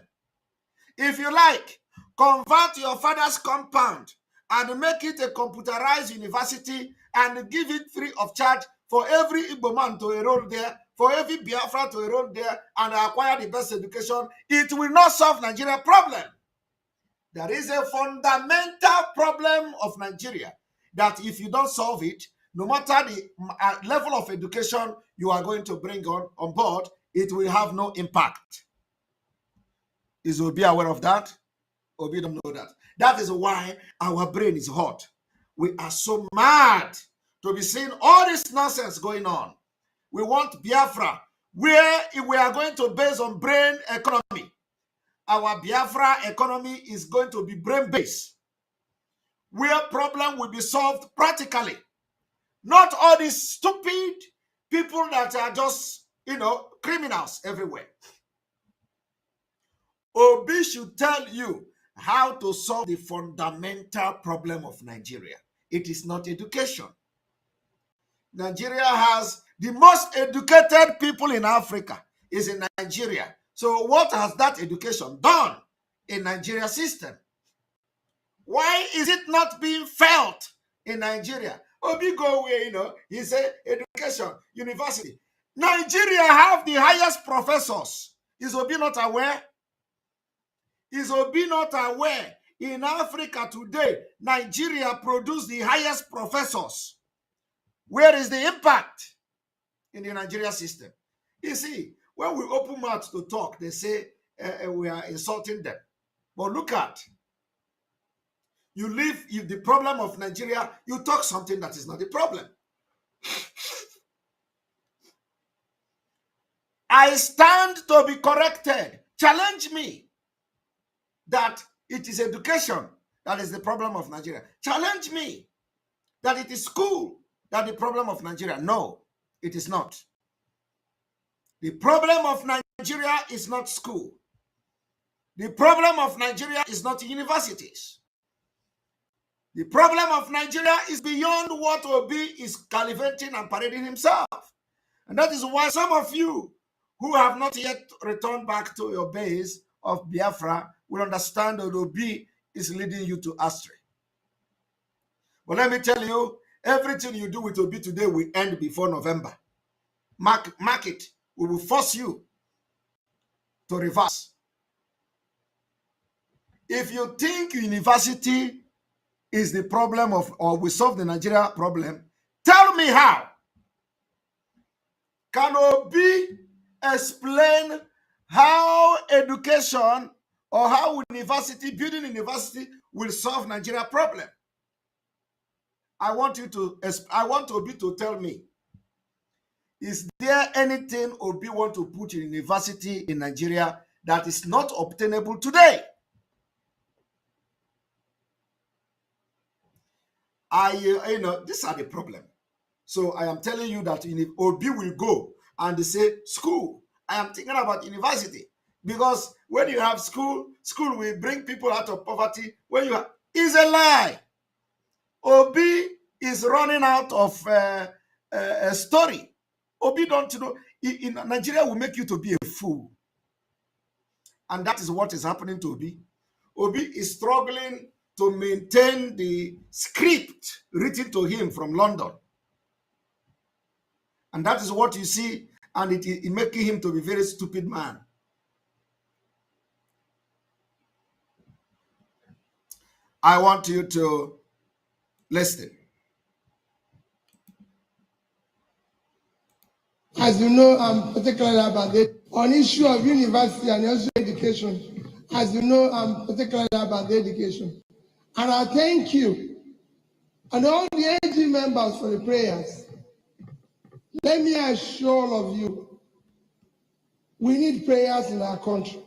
If you like, convert your father's compound and make it a computerized university and give it free of charge for every Igbo man to enroll there, for every Biafra to enroll there and acquire the best education. It will not solve Nigeria problem. There is a fundamental problem of Nigeria that if you don't solve it, no matter the level of education you are going to bring on board, it will have no impact. Is Obi aware of that? Obi don't know that. That is why our brain is hot. We are so mad to be seeing all this nonsense going on. We want Biafra, where we are going to base on brain economy. Our Biafra economy is going to be brain-based, where problem will be solved practically. Not all these stupid people that are just, criminals everywhere. Obi should tell you how to solve the fundamental problem of Nigeria. It is not education. Nigeria has the most educated people in Africa is in Nigeria. So what has that education done in Nigeria system? Why is it not being felt in Nigeria? Obi go away, he said education, university. Nigeria have the highest professors. Is Obi not aware? Is Obi not aware? In Africa today, Nigeria produce the highest professors. Where is the impact in the Nigeria system? You see, when we open mouth to talk, they say we are insulting them. But look at, you leave the problem of Nigeria, you talk something that is not the problem. I stand to be corrected. Challenge me that it is education that is the problem of Nigeria. Challenge me that it is school that the problem of Nigeria. No, it is not. The problem of Nigeria is not school. The problem of Nigeria is not universities. The problem of Nigeria is beyond what Obi is calibrating and parading himself. And that is why some of you who have not yet returned back to your base of Biafra will understand that Obi is leading you to astray. But let me tell you, everything you do with Obi today will end before November. Mark it. We will force you to reverse. If you think university is the problem of, or will solve the Nigeria problem, tell me how. Can Obi explain how education or how university, building university, will solve Nigeria problem? I want Obi to tell me, is there anything Obi want to put in university in Nigeria that is not obtainable today? These are the problem. So I am telling you that Obi will go and say school. I am thinking about university, because when you have school will bring people out of poverty. When you is a lie. Obi is running out of a story. Obi don't know. In Nigeria will make you to be a fool, and that is what is happening to Obi. Obi is struggling to maintain the script written to him from London. And that is what you see, and it making him to be a very stupid man. I want you to listen. As you know, I'm particularly about it. On issue of university and also education, as you know, I'm particularly about the education. And I thank you and all the AG members for the prayers. Let me assure all of you, we need prayers in our country.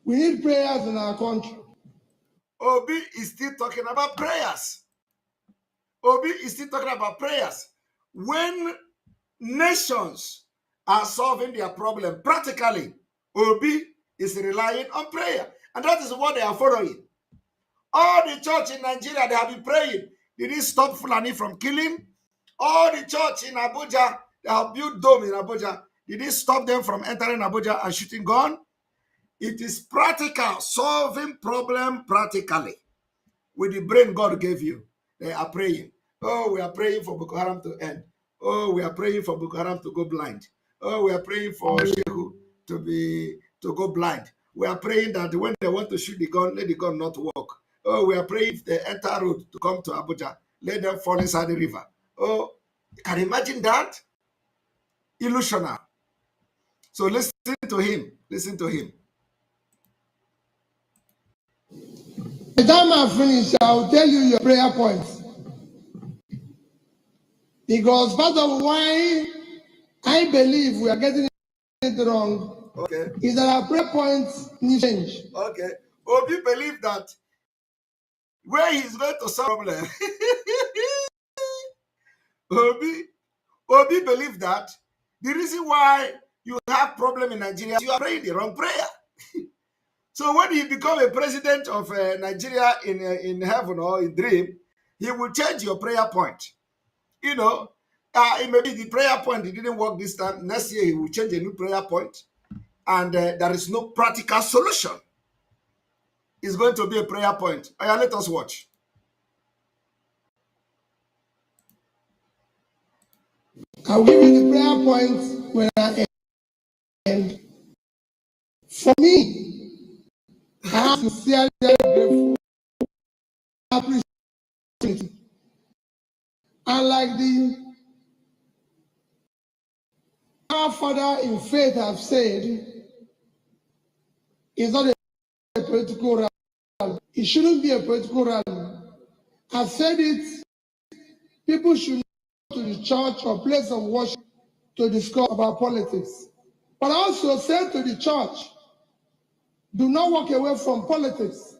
We need prayers in our country. Obi is still talking about prayers. Obi is still talking about prayers. When nations are solving their problem practically, Obi is relying on prayer. And that is what they are following. All the church in Nigeria, they have been praying. Did it stop Fulani from killing? All the church in Abuja, they have built dome in Abuja. Did it stop them from entering Abuja and shooting gun? It is practical, solving problem practically. With the brain God gave you, they are praying. Oh, we are praying for Boko Haram to end. Oh, we are praying for Boko Haram to go blind. Oh, we are praying for Shehu to go blind. We are praying that when they want to shoot the gun, let the gun not work. Oh, we are praying if they enter road to come to Abuja, let them fall inside the river. Oh, can you imagine that? Illusional. So listen to him. Listen to him. By the time I finish, I'll tell you your prayer points. Because part of why I believe we are getting it wrong, okay, is that our prayer points need change. Okay. Obi believe that where he's going to solve problem. Obi believe that the reason why you have problem in Nigeria, you are praying the wrong prayer. So when he become a president of Nigeria in heaven or in dream, he will change your prayer point. You know, maybe the prayer point, it didn't work this time. Next year, he will change a new prayer point. And there is no practical solution. It's going to be a prayer point. Let us watch. I'll give you the prayer points when I end. For me, I am sincerely grateful. I appreciate it. And like our father in faith have said, it's not a political rally. It shouldn't be a political rally. I've said it, people should go to the church or place of worship to discuss about politics. But I also said to the church, do not walk away from politics.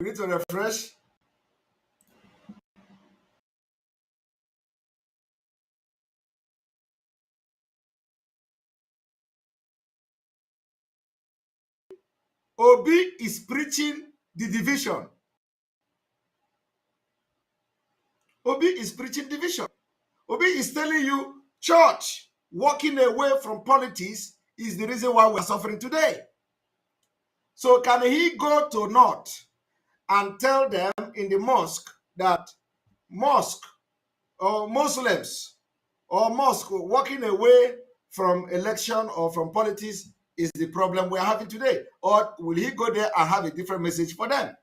We need to refresh. Obi is preaching the division. Obi is preaching division. Obi is telling you church walking away from politics is the reason why we're suffering today. So can he go to North and tell them in the mosque that mosque or Muslims or mosque walking away from election or from politics is the problem we're having today? Or will he go there and have a different message for them?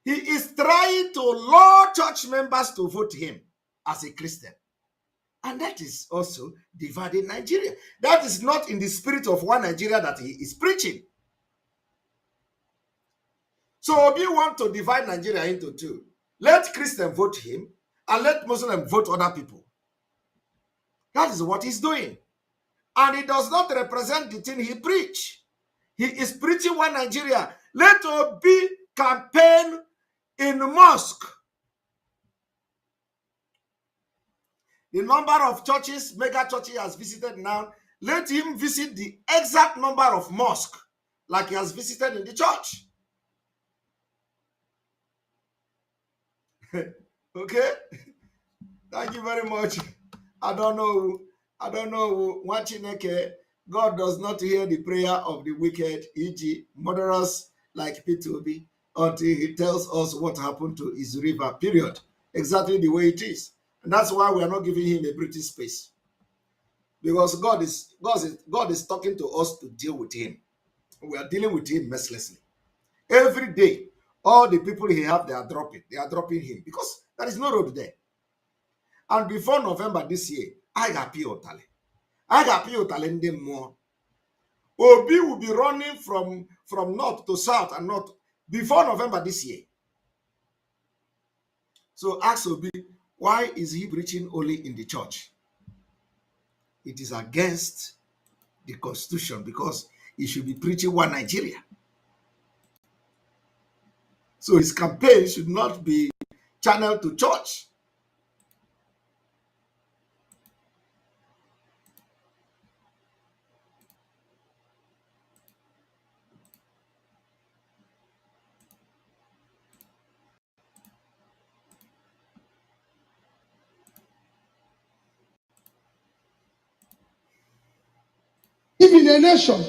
He is trying to lure church members to vote him as a Christian. And that is also dividing Nigeria. That is not in the spirit of one Nigeria that he is preaching. So Obi want to divide Nigeria into two. Let Christian vote him and let Muslim vote other people. That is what he's doing. And it does not represent the thing he preach. He is preaching one Nigeria. Let Obi campaign in mosque. The number of churches, mega churches he has visited now, let him visit the exact number of mosques like he has visited in the church. Okay? Thank you very much. I don't know. Wachineke, God does not hear the prayer of the wicked, e.g., murderers like P2B, until he tells us what happened to his river, period. Exactly the way it is. And that's why we are not giving him a British space. Because God is talking to us to deal with him. We are dealing with him mercilessly. Every day, all the people he have, they are dropping him because there is no road there. And before November this year, I got Piotale ndị more. Obi will be running from north to south and north before November this year. So ask Obi, why is he preaching only in the church? It is against the constitution because he should be preaching one Nigeria. So his campaign should not be channeled to church. Even a nation,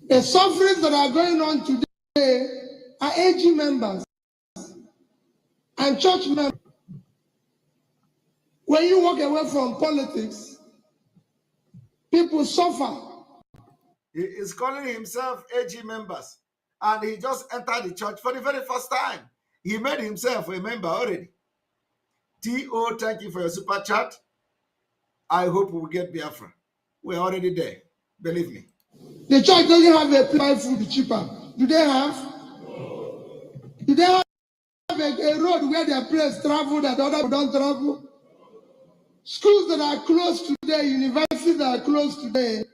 the sufferings that are going on today are AG members and church members. When you walk away from politics, people suffer. He is calling himself AG members, and he just entered the church for the very first time. He made himself a member already. T.O., thank you for your super chat. I hope we will get Biafra. We're already there. Believe me. The church doesn't have a place food cheaper. Do they have? Do they have a road where their place travel that other people don't travel? Schools that are closed today, universities that are closed today,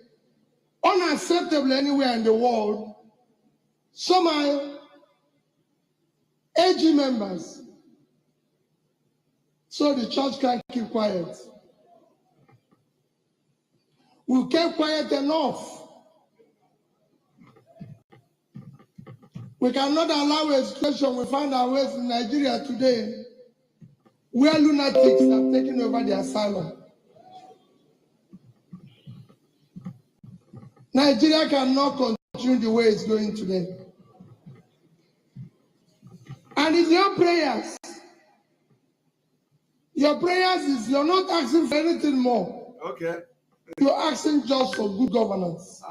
unacceptable anywhere in the world. Some are AG members. So the church can keep quiet. We kept quiet enough. We cannot allow a situation we find ourselves in Nigeria today where lunatics have taken over the asylum. Nigeria cannot continue the way it's going today. And it's your prayers. Your prayers is you're not asking for anything more. Okay. You're asking just for good governance.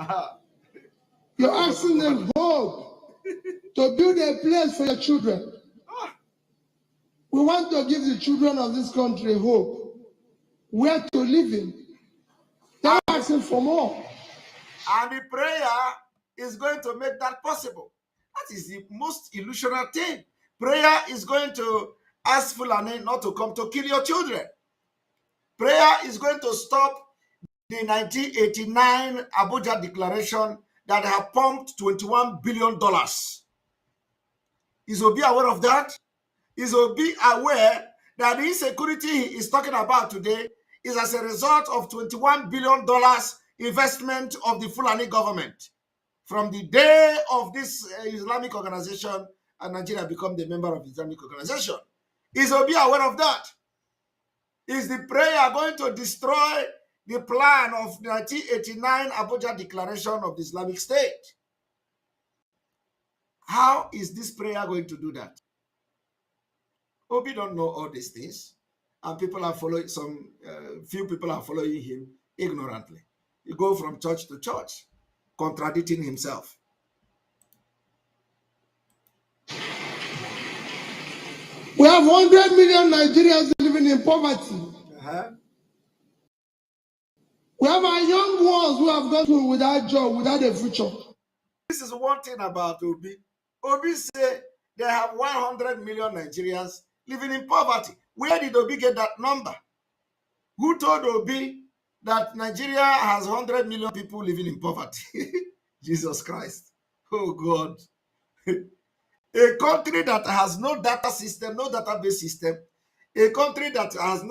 You're asking them hope to build a place for your children. We want to give the children of this country hope, where to live in. They're asking for more. And the prayer is going to make that possible. That is the most illusionary thing. Prayer is going to ask Fulani not to come to kill your children. Prayer is going to stop the 1989 Abuja Declaration that have pumped $21 billion Is Obi aware of that? Is Obi aware that the insecurity he is talking about today is as a result of $21 billion investment of the Fulani government from the day of this Islamic organization and Nigeria become the member of the Islamic organization? Is Obi aware of that? Is the prayer going to destroy the plan of 1989 Abuja Declaration of the Islamic State? How is this prayer going to do that? Obi don't know all these things, and people are following few people are following him ignorantly. He go from church to church, contradicting himself. We have 100 million Nigerians living in poverty. We have our young ones who have gone through without job, without a future. This is one thing about Obi. Obi say they have 100 million Nigerians living in poverty. Where did Obi get that number? Who told Obi that Nigeria has 100 million people living in poverty? Jesus Christ. Oh God. A country that has no data system, no database system, a country that has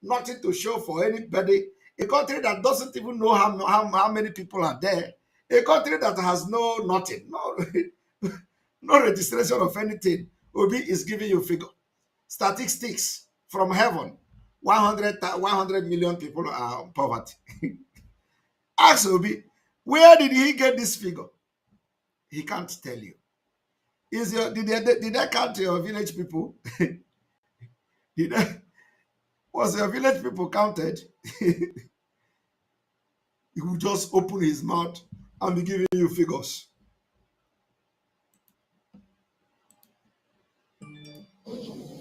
nothing to show for anybody, a country that doesn't even know how many people are there, a country that has nothing, no registration of anything. Obi is giving you figure. Statistics from heaven. 100 million people are in poverty. Ask Obi, where did he get this figure? He can't tell you. Did they count your village people? Was your village people counted? He will just open his mouth and be giving you figures.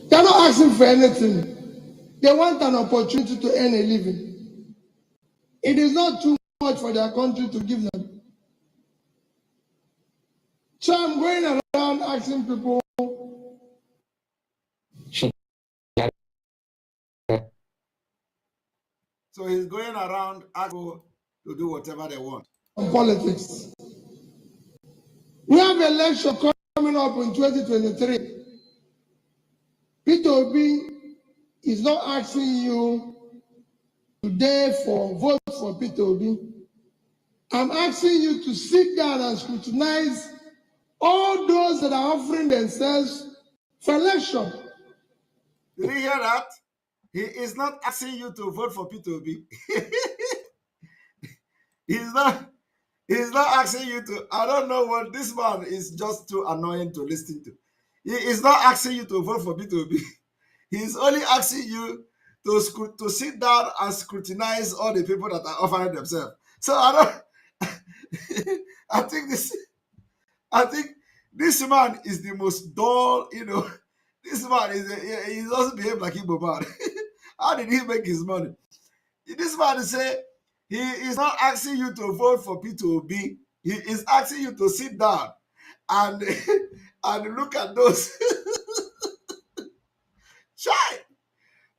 They're not asking for anything. They want an opportunity to earn a living. It is not too much for their country to give them. So I'm going around asking people. So he's going around asking people to do whatever they want. On politics. We have an election coming up in 2023. Peter Obi is not asking you today for vote for Peter Obi. I'm asking you to sit down and scrutinize all those that are offering themselves for election. Did you hear that? He is not asking you to vote for Peter Obi. He's not asking you to. I don't know what this man is, just too annoying to listen to. He is not asking you to vote for Peter Obi. He's only asking you to sit down and scrutinize all the people that are offering themselves. So I think this man is the most dull, This man he doesn't behave like Igbo man. How did he make his money? This man say he is not asking you to vote for Peter Obi. He is asking you to sit down and and look at those. Chai!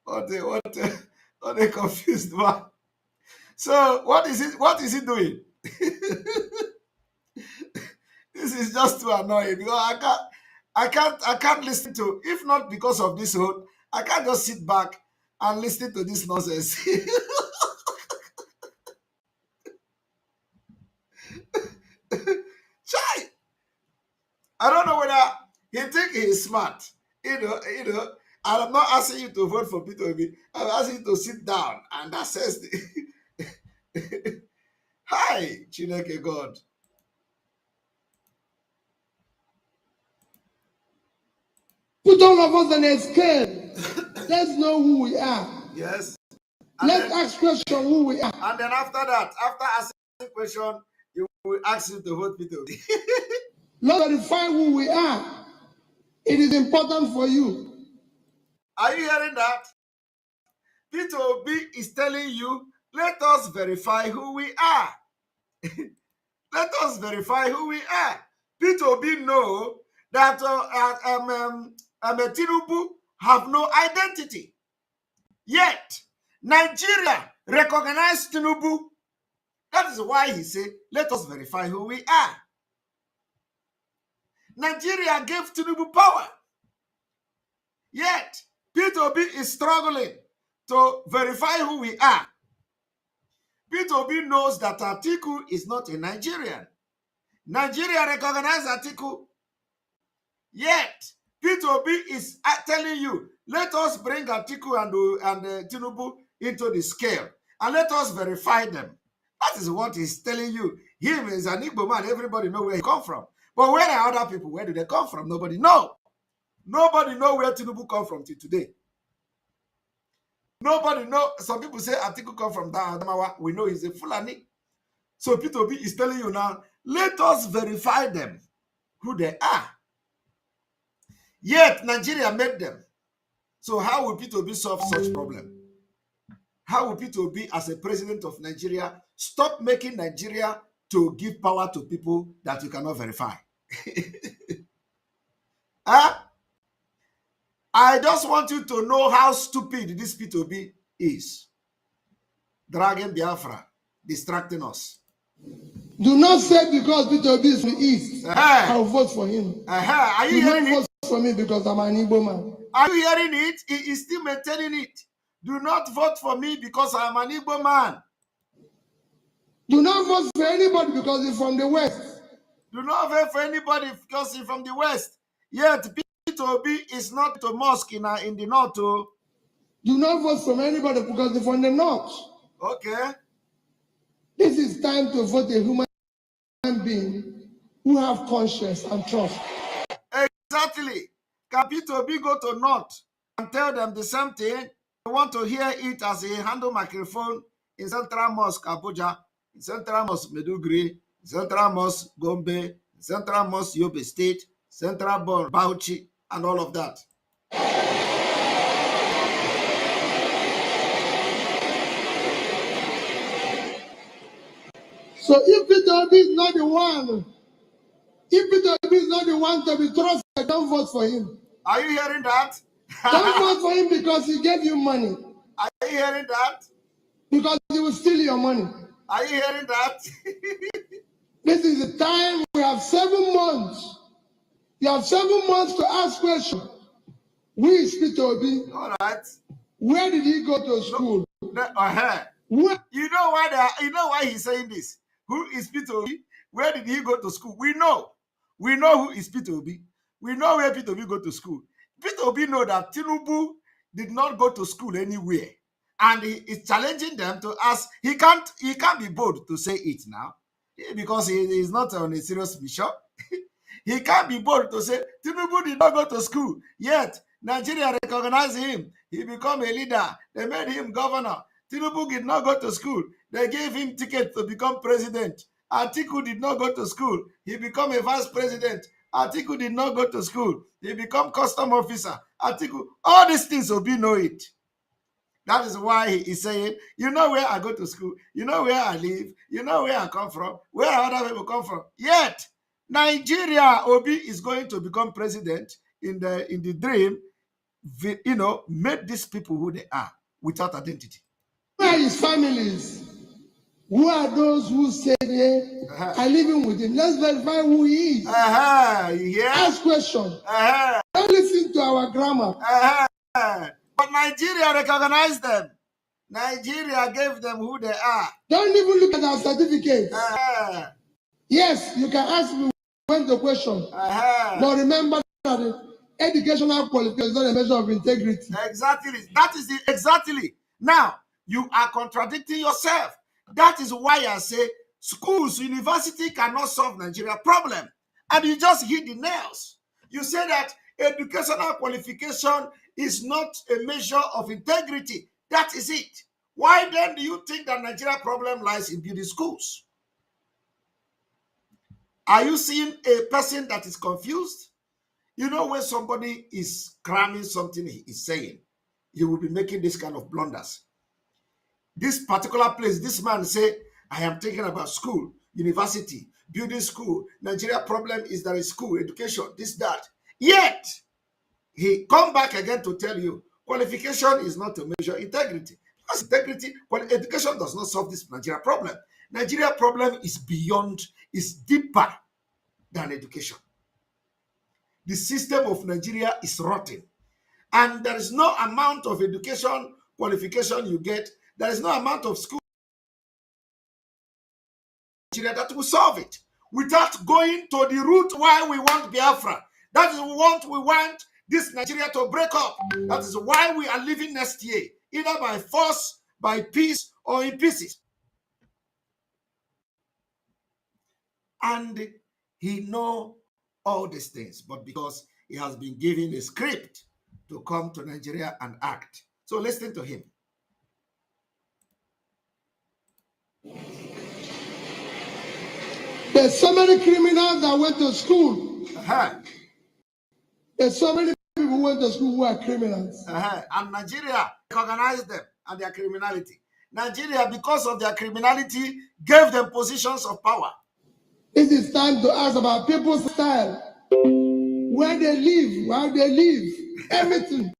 What a confused man. So what is he doing? This is just too annoying because I can't listen to, if not because of this whole, I can't just sit back and listen to this nonsense. Chai! I don't know whether he think he is smart. I'm not asking you to vote for Peter Obi. I'm asking you to sit down and assess the Hi, Chineke God. Put all of us on a scale. Let's know who we are. Yes. Let's ask question who we are. And then after that, after asking question, you will ask you to vote Peter Obi. Let's verify who we are. It is important for you. Are you hearing that? Peter Obi is telling you, let us verify who we are. Let us verify who we are. Peter Obi know that Tinubu have no identity. Yet, Nigeria recognize Tinubu. That is why he said, let us verify who we are. Nigeria gave Tinubu power. Yet, Peter Obi is struggling to verify who we are. Peter Obi knows that Atiku is not a Nigerian. Nigeria recognizes Atiku. Yet, Peter Obi is telling you, let us bring Atiku and Tinubu into the scale and let us verify them. That is what he's telling you. Him is an Igbo man. Everybody knows where he come from. But where are other people? Where do they come from? Nobody knows. Nobody knows where Tinubu come from till today. Nobody knows. Some people say Atiku come from Adamawa. We know he's a Fulani. So Peter Obi is telling you now, let us verify them, who they are. Yet Nigeria made them. So how will Peter Obi solve such problem? How will Peter Obi, as a president of Nigeria, stop making Nigeria to give power to people that you cannot verify? I just want you to know how stupid this Peter Obi is. Dragging Biafra, distracting us. Do not say because Peter Obi is from the East, I'll vote for him. Are you hearing it? Vote for me because I'm an Igbo man. Are you hearing it? He is still maintaining it. Do not vote for me because I am an Igbo man. Do not vote for anybody because he's from the West. Do not vote for anybody because he's from the West. Yet Peter Obi is not to mosque in the north. Do not vote for anybody because he's from the north. Okay. This is time to vote a human being who have conscience and trust. Exactly. Can Peter Obi go to north and tell them the same thing? They want to hear it as a handle microphone in Central Mosque Abuja, in Central Mosque Meduguri, in Central Mosque Gombe, in Central Mosque Yobe State, Central Bauchi, and all of that. So if Peter Obi is not the one, to be trusted, don't vote for him. Are you hearing that? Don't vote for him because he gave you money. Are you hearing that? Because he will steal your money. Are you hearing that? This is the time. We have 7 months. You have 7 months to ask questions. Who is Peter Obi? All right. Where did he go to school? Where? You know why he's saying this? Who is Peter Obi? Where did he go to school? We know who is Peter Obi. We know where Peter Obi go to school. Peter Obi know that Tinubu did not go to school anywhere, and he is challenging them to ask. He can't be bold to say it now because he is not on a serious mission. He can't be bold to say Tinubu did not go to school, yet Nigeria recognized him. He became a leader. They made him governor. Tinubu did not go to school. They gave him ticket to become president. Atiku did not go to school. He became a vice president. Atiku did not go to school. He became custom officer. Atiku, all these things Obi know it. That is why he is saying, you know where I go to school, you know where I live, you know where I come from, where other people come from. Yet, Nigeria, Obi is going to become president in the dream, made these people who they are without identity. Who are his families? Who are those who say they are living with him? Let's verify who he is. Yeah. Ask questions. Don't listen to our grammar. But Nigeria recognized them. Nigeria gave them who they are. Don't even look at our certificates. Yes, you can ask me when the question. But remember that the educational qualification is not a measure of integrity. Exactly. That is exactly. Now, you are contradicting yourself. That is why I say schools, university cannot solve Nigeria problem. And you just hit the nails. You say that educational qualification is not a measure of integrity. That is it. Why then do you think that Nigeria problem lies in building schools? Are you seeing a person that is confused? You know, when somebody is cramming something he is saying, he will be making this kind of blunders. This particular place, this man say, I am thinking about school, university, building school. Nigeria problem is there is school, education, this, that. Yet, he come back again to tell you, qualification is not to measure integrity. Because integrity, education does not solve this Nigeria problem. Nigeria problem is beyond, is deeper than education. the system of Nigeria is rotten. And there is no amount of education qualification you get. There is no amount of school that will solve it without going to the root why we want Biafra. That is what we want this Nigeria to break up. That is why we are leaving next year, either by force, by peace, or in pieces. And he knows all these things, but because he has been given a script to come to Nigeria and act. So listen to him. There's so many criminals that went to school. There's so many people who went to school who are criminals. And Nigeria recognized them and their criminality. Nigeria, because of their criminality, gave them positions of power. It is time to ask about people's style, where they live, how they live, everything.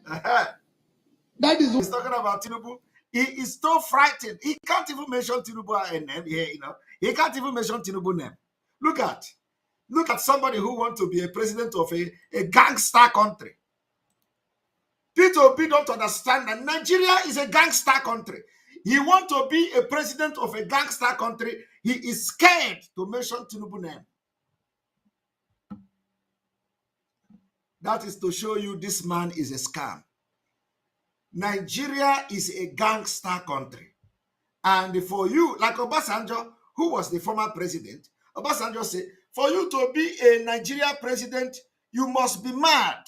That is what he's talking about. Tinubu. He is so frightened. He can't even mention Tinubu name here. He can't even mention Tinubu name. Look at somebody who wants to be a president of a gangster country. Peter Obi don't understand that Nigeria is a gangster country. He wants to be a president of a gangster country. He is scared to mention Tinubu name. That is to show you this man is a scam. Nigeria is a gangster country. And for you, like Obasanjo, who was the former president, Obasanjo said, for you to be a Nigeria president, you must be mad.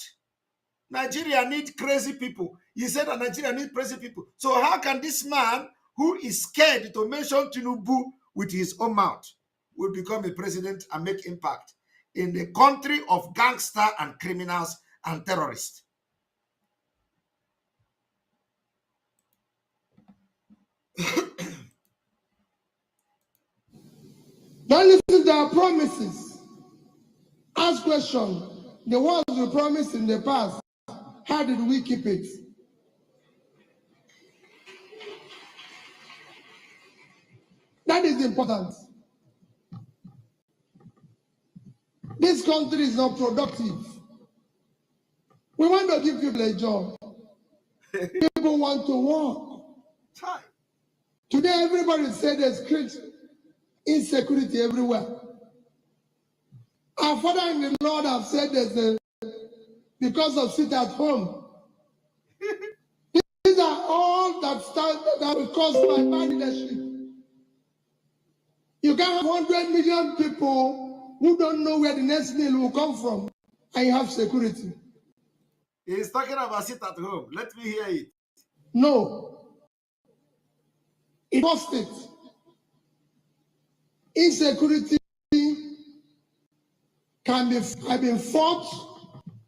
Nigeria needs crazy people. He said that Nigeria needs crazy people. So how can this man, who is scared to mention Tinubu with his own mouth, will become a president and make impact in the country of gangsters and criminals and terrorists? Don't listen to our promises. Ask questions. The ones we promised in the past, how did we keep it? That is important. This country is not productive. We want to give people a job. People want to work. Today, everybody said there's great insecurity everywhere. Our Father in the Lord have said there's because of sit at home. These are all that will cause by bad leadership. You can have 100 million people who don't know where the next meal will come from, and you have security. He's talking about sit at home. Let me hear it. No. It cost it. Insecurity have been fought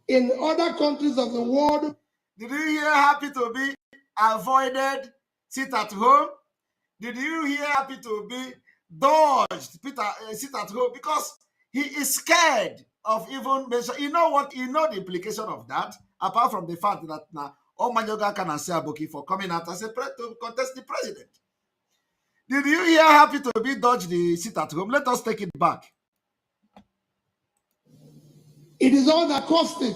in other countries of the world. Did you hear happy to be avoided sit at home? Did you hear happy to be dodged sit at home? Because he is scared of even mention. You know what? You know the implication of that, apart from the fact that now Omanyoga can say Aboki for coming out as to contest the president. Did you hear happy to be dodged the sit at home? Let us take it back. It is all that cost it.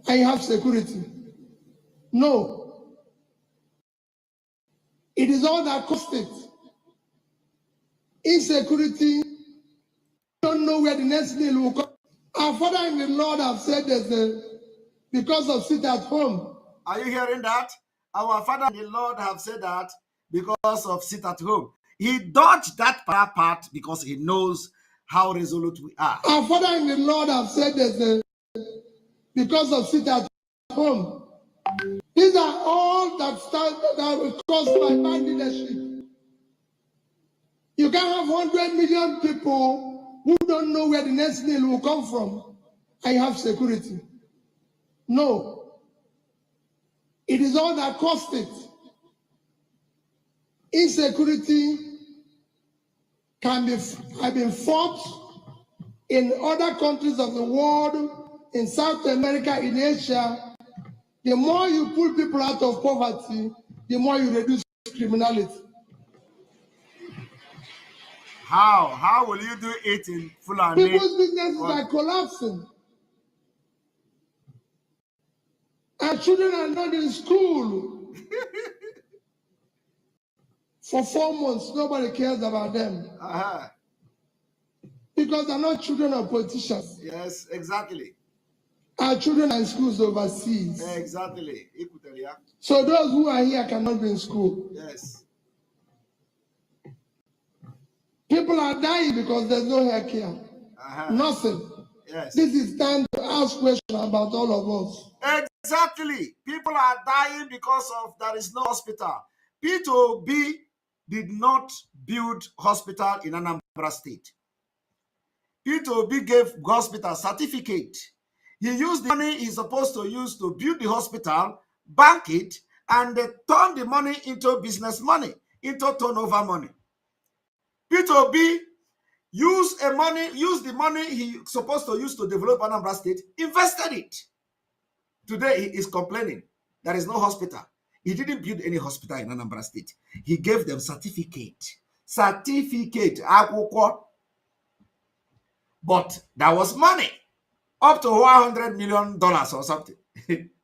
And you have security. No. It is all that cost it. Insecurity, you don't know where the next meal will come. Our Father in the Lord have said there's because of sit at home. Are you hearing that? Our Father in the Lord have said that because of sit at home. He dodged that part because he knows how resolute we are. Our Father in the Lord have said there's because of sit at home. These are all that will caused by bad leadership. You can have 100 million people who don't know where the next meal will come from, and you have security. No. It is all that cost it. Insecurity have been fought in other countries of the world, in South America, in Asia. The more you pull people out of poverty, the more you reduce criminality. How will you do it in Fulani? People's businesses are collapsing. Our children are not in school. For 4 months, nobody cares about them. Because they're not children of politicians. Yes, exactly. Our children are in schools overseas. Exactly. So those who are here cannot be in school. Yes. People are dying because there's no health care. Nothing. Yes. This is time to ask questions about all of us. Exactly. People are dying because of there is no hospital. P2B did not build hospital in Anambra State. P2B gave hospital certificate. He used the money he's supposed to use to build the hospital, bank it, and they turn the money into business money, into turnover money. P2B used the money he's supposed to use to develop Anambra State, invested it. Today, he is complaining there is no hospital. He didn't build any hospital in Anambra State. He gave them certificate. Certificate. But there was money. Up to $100 million or something.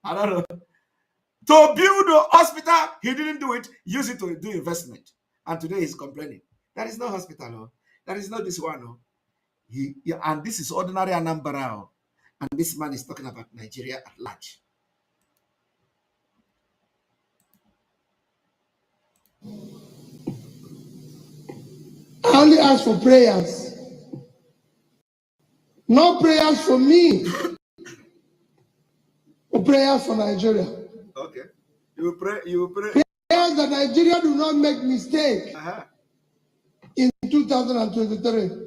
I don't know. To build a hospital, he didn't do it. Use it to do investment. And today he's complaining. There is no hospital. No. There is not this one. No. And this is ordinary Anambra. And this man is talking about Nigeria at large. I only ask for prayers. No prayers for me. Or prayers for Nigeria. Okay. You pray. Prayers that Nigeria do not make mistake in 2023.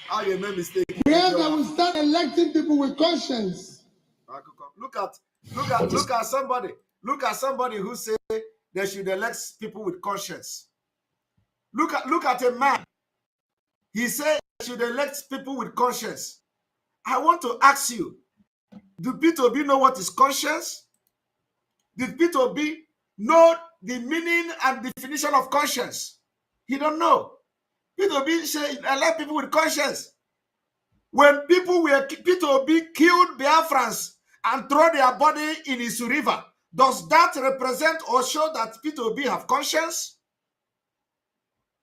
How you make mistake? Prayers that will start electing people with conscience. Look at somebody. Look at somebody who say they should elect people with conscience. Look at a man. He said they should elect people with conscience. I want to ask you, do P2B know what is conscience? Did P2B know the meaning and definition of conscience? He don't know. P2B say elect people with conscience. When P2B killed Biafrans and throw their body in Isu River, does that represent or show that P2B have conscience?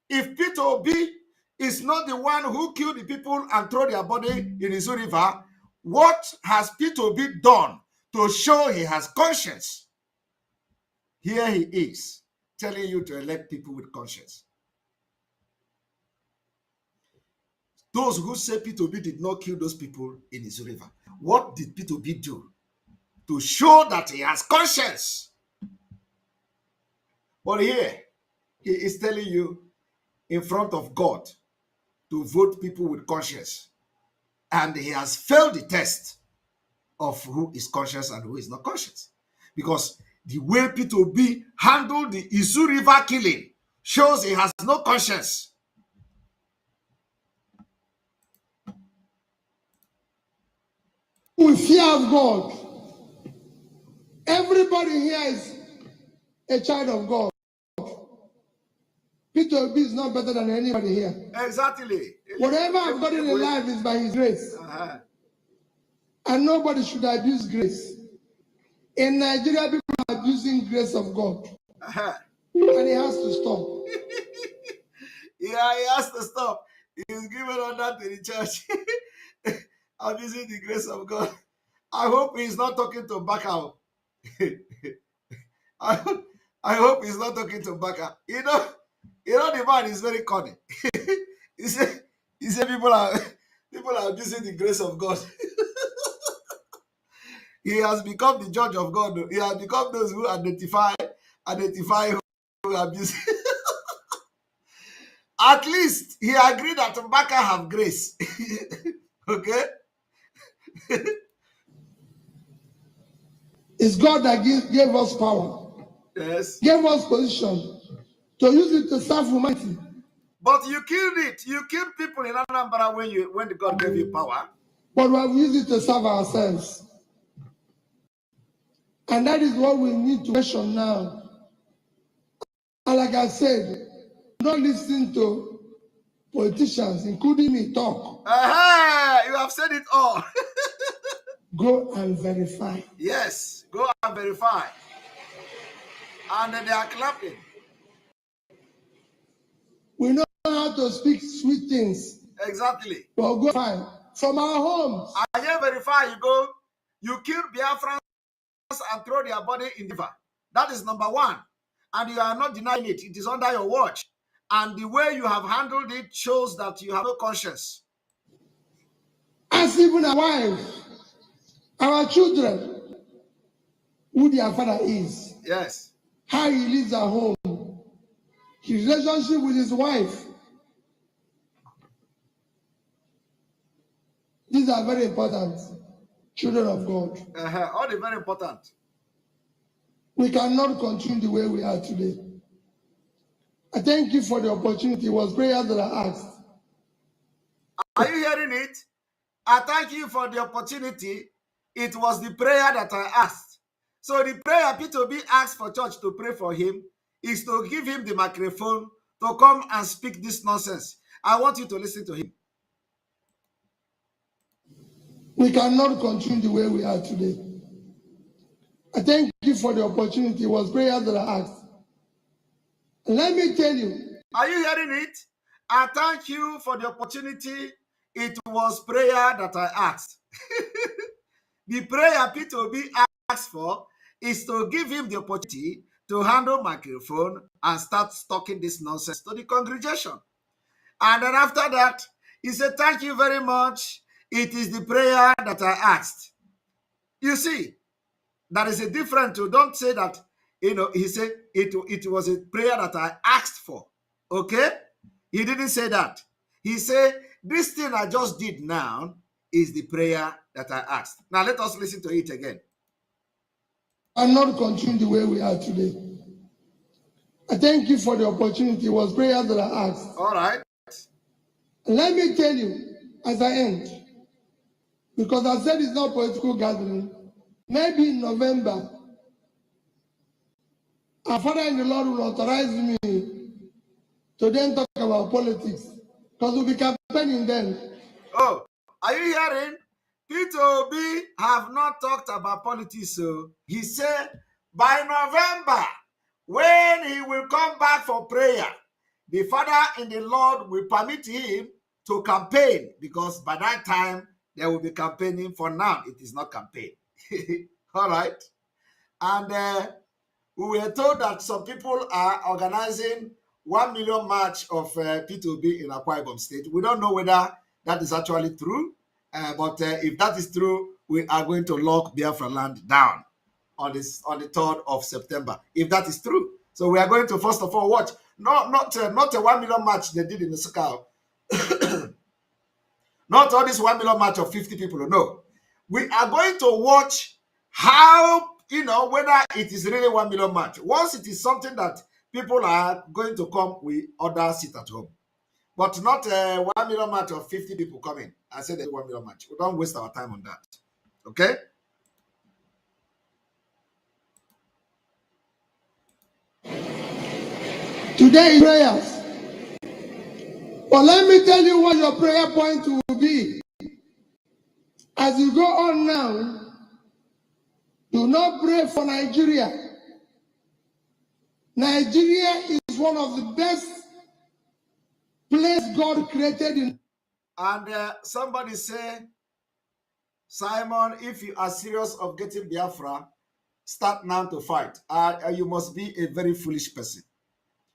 If P2B is not the one who killed the people and throw their body in Isu River, what has P2B done to show he has conscience? Here he is, telling you to elect people with conscience. Those who say P2B did not kill those people in Isu River, what did P2B do to show that he has conscience? But here, he is telling you in front of God to vote people with conscience. And he has failed the test of who is conscious and who is not conscious. Because the way P2B handled the Isu River killing shows he has no conscience. With fear of God. Everybody here is a child of God. P2B is not better than anybody here. Exactly. Whatever I've gotten in life is by his grace. And nobody should abuse grace. In Nigeria, people are abusing grace of God. And he has to stop. Yeah, he has to stop. He's given order to the church. Abusing the grace of God. I hope he's not talking to Baka. I hope he's not talking to Baka. You know the man is very cunning. he said people are abusing the grace of God. He has become the judge of God. He has become those who identify who abuse. At least he agreed that Mbaka have grace. Okay? It's God that gave us power. Yes. Gave us position to use it to serve humanity. But you killed it. You killed people in Anambra when God gave you power. But we have used it to serve ourselves. And that is what we need to question now. And like I said, not listen to politicians, including me, talk. You have said it all. Go and verify. Yes, go and verify. And they are clapping. We know how to speak sweet things. Exactly. But go fine. From our homes. And you verify, you go, you kill Biafrans and throw their body in the river. That is number one. And you are not denying it. It is under your watch. And the way you have handled it shows that you have no conscience. As even our wives, our children, who their father is. Yes. How he lives at home. His relationship with his wife. These are very important. Children of God. All the very important. We cannot continue the way we are today. I thank you for the opportunity. It was prayer that I asked. Are you hearing it? I thank you for the opportunity. It was the prayer that I asked. So the prayer P2B asked for church to pray for him is to give him the microphone to come and speak this nonsense. I want you to listen to him. We cannot continue the way we are today. I thank you for the opportunity. It was prayer that I asked. Let me tell you. Are you hearing it? I thank you for the opportunity. It was prayer that I asked. The prayer P2B asked for is to give him the opportunity to handle microphone and start talking this nonsense to the congregation. And then after that, he said, thank you very much. It is the prayer that I asked. You see, there is a difference. Don't say that, he said it was a prayer that I asked for. Okay? He didn't say that. He said, this thing I just did now is the prayer that I asked. Now let us listen to it again. And not continue the way we are today. I thank you for the opportunity. It was prayer that I asked. All right. Let me tell you, as I end, because I said it's not political gathering, maybe in November, our Father in the Lord will authorize me to then talk about politics, because we'll be campaigning then. Oh, are you hearing? P2B have not talked about politics. So he said by November, when he will come back for prayer, the Father in the Lord will permit him to campaign, because by that time there will be campaigning. For now, it is not campaign. All right. And we were told that some people are organizing 1 million march of P2B in Akwa Ibom State. We don't know whether that is actually true, but if that is true, we are going to lock Biafra land down on the 3rd of September, if that is true. So we are going to first of all watch, not a 1 million march they did in the Sakal, not all this 1 million march of 50 people. No, we are going to watch how, whether it is really 1 million march. Once it is something that people are going to come, we order sit at home. But not a 1 million march of 50 people coming. I said a 1 million march. We don't waste our time on that. Okay? Today is prayers. But let me tell you what your prayer point will be. As you go on now, do not pray for Nigeria. Nigeria is one of the best places God created in. And somebody say, Simon, if you are serious of getting Biafra, start now to fight. You must be a very foolish person.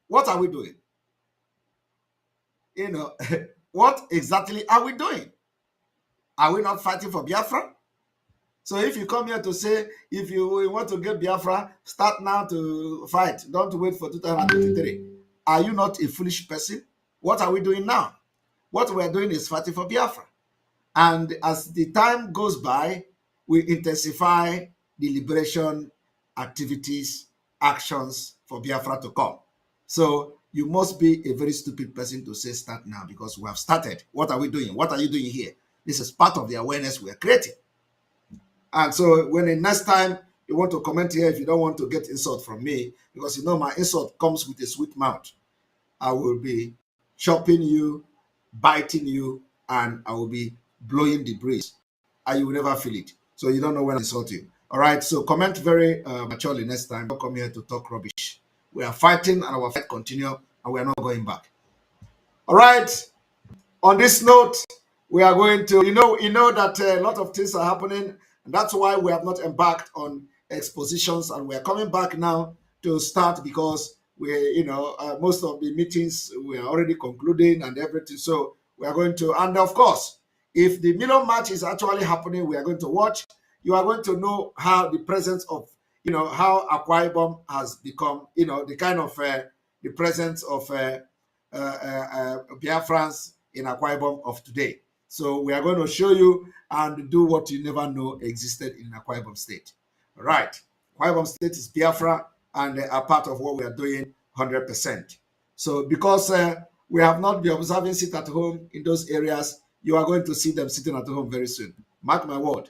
What are we doing? What exactly are we doing? Are we not fighting for Biafra? So if you come here to say, if you want to get Biafra, start now to fight. Don't wait for 2023. Are you not a foolish person? What are we doing now? What we are doing is fighting for Biafra. And as the time goes by, we intensify the liberation activities, actions for Biafra to come. So you must be a very stupid person to say start now, because we have started. What are we doing? What are you doing here? This is part of the awareness we are creating. And so when the next time you want to comment here, if you don't want to get insult from me, because my insult comes with a sweet mouth. I will be chopping you, biting you, and I will be blowing the breeze. And you will never feel it. So you don't know when I insult you. All right. So comment very maturely next time. Don't come here to talk rubbish. We are fighting and our fight continue and we are not going back. All right. On this note, we are going to, you know that a lot of things are happening, and that's why we have not embarked on expositions, and we are coming back now to start because most of the meetings we are already concluding and everything. So we are going to, and of course, if the Milan match is actually happening, we are going to watch. You are going to know how the presence of, how Akwa Ibom has become, the kind of the presence of Biafrans in Akwa Ibom of today. So we are going to show you and do what you never know existed in Akwa Ibom State. All right. Akwa Ibom State is Biafra, and they are part of what we are doing 100%. So because we have not been observing sit at home in those areas, you are going to see them sitting at home very soon. Mark my word.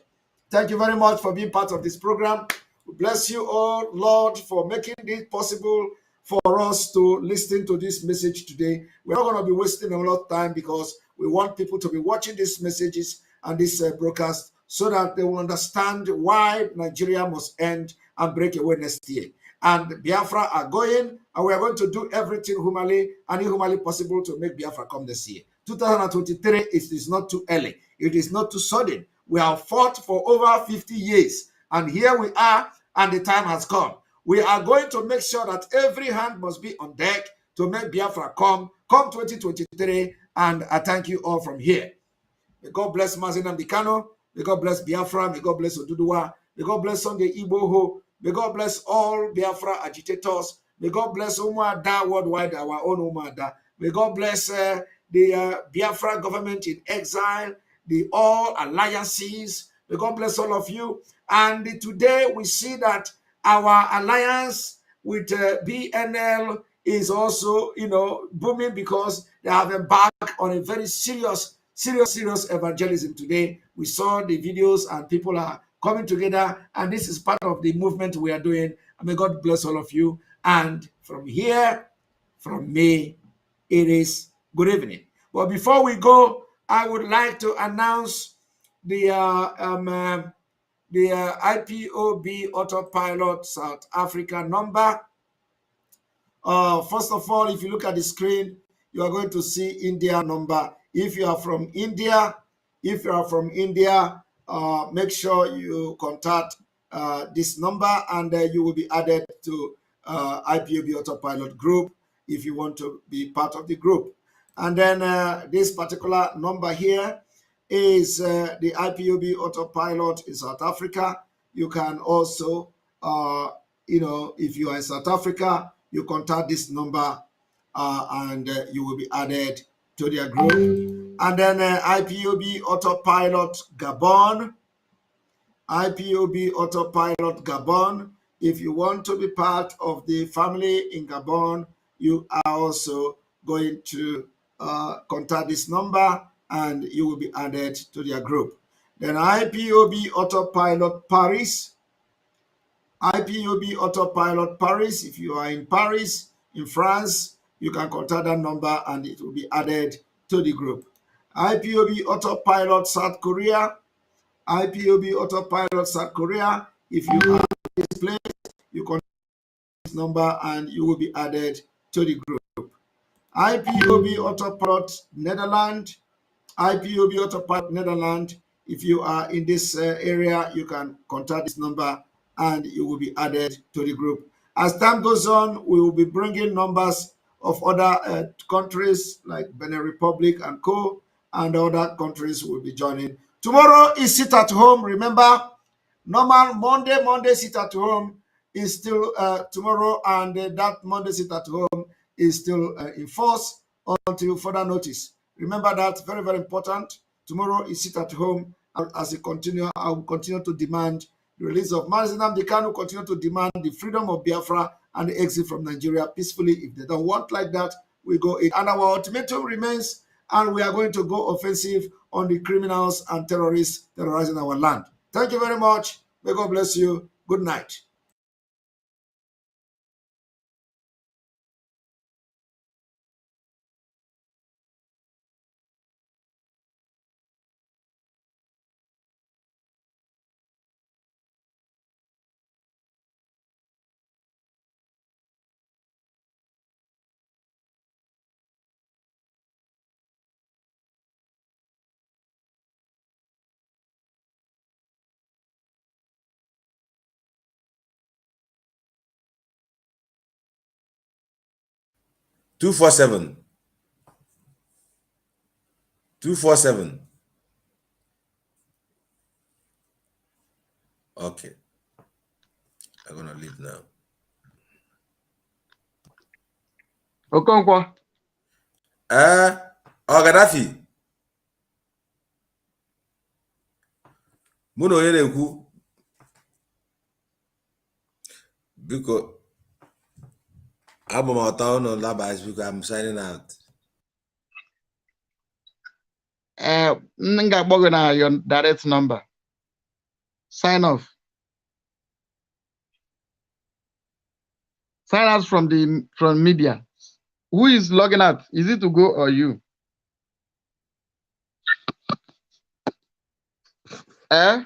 Thank you very much for being part of this program. We bless you all, Lord, for making it possible for us to listen to this message today. We're not going to be wasting a lot of time because we want people to be watching these messages and this broadcast so that they will understand why Nigeria must end and break away next year. And Biafra are going, and we are going to do everything humanly and inhumanly possible to make Biafra come this year. 2023 is not too early. It is not too sudden. We have fought for over 50 years, and here we are, and the time has come. We are going to make sure that every hand must be on deck to make Biafra come 2023, and I thank you all from here. May God bless Mazen Amdekano. May God bless Biafra. May God bless Oduduwa. May God bless Sunday Igboho. May God bless all Biafra agitators. May God bless Umuada worldwide, our own Umuada. May God bless the Biafra government in exile, the all alliances. May God bless all of you. And today we see that our alliance with BNL is also, booming because they have embarked on a very serious evangelism today. We saw the videos and people are coming together, and this is part of the movement we are doing. And may God bless all of you. And from here, from me, it is good evening. But before we go, I would like to announce the IPOB Autopilot South Africa number. First of all, if you look at the screen, you are going to see India number. If you are from India, make sure you contact this number, and you will be added to IPOB Autopilot group if you want to be part of the group. And then this particular number here is the IPOB Autopilot in South Africa. You can also, if you are in South Africa, you contact this number and you will be added to their group. And then IPOB Autopilot Gabon. IPOB Autopilot Gabon. If you want to be part of the family in Gabon, you are also going to contact this number and you will be added to their group. Then IPOB Autopilot Paris. IPOB Autopilot Paris. If you are in Paris, in France, you can contact that number and it will be added to the group. IPOB Autopilot South Korea. IPOB Autopilot South Korea. If you are in this place, you contact this number and you will be added to the group. IPOB Autopilot Netherlands. IPOB Autopilot Netherlands. If you are in this area, you can contact this number and you will be added to the group. As time goes on, we will be bringing numbers of other countries like Benin Republic and co, and other countries will be joining. Tomorrow is sit at home. Remember, normal Monday sit at home is still tomorrow, and that Monday sit at home is still in force until further notice. Remember that, very, very important. Tomorrow is sit at home. As it continue, I will continue to demand the release of Mazi Nnamdi Kanu, continue to demand the freedom of Biafra and the exit from Nigeria peacefully. If they don't want like that, we go in. And our ultimatum remains, and we are going to go offensive on the criminals and terrorists terrorizing our land. Thank you very much. May God bless you. Good night. 247. 247. Okay. I'm gonna leave now. Okonkwo. Gaddafi. Mụ na onye na-ekwu biko abụ m ọtọ ụnụ labas biko I'm signing out. M ga-akpọ gị na your direct number. Sign off. Sign out from media. Who is logging out? Is it to go or you? Eh?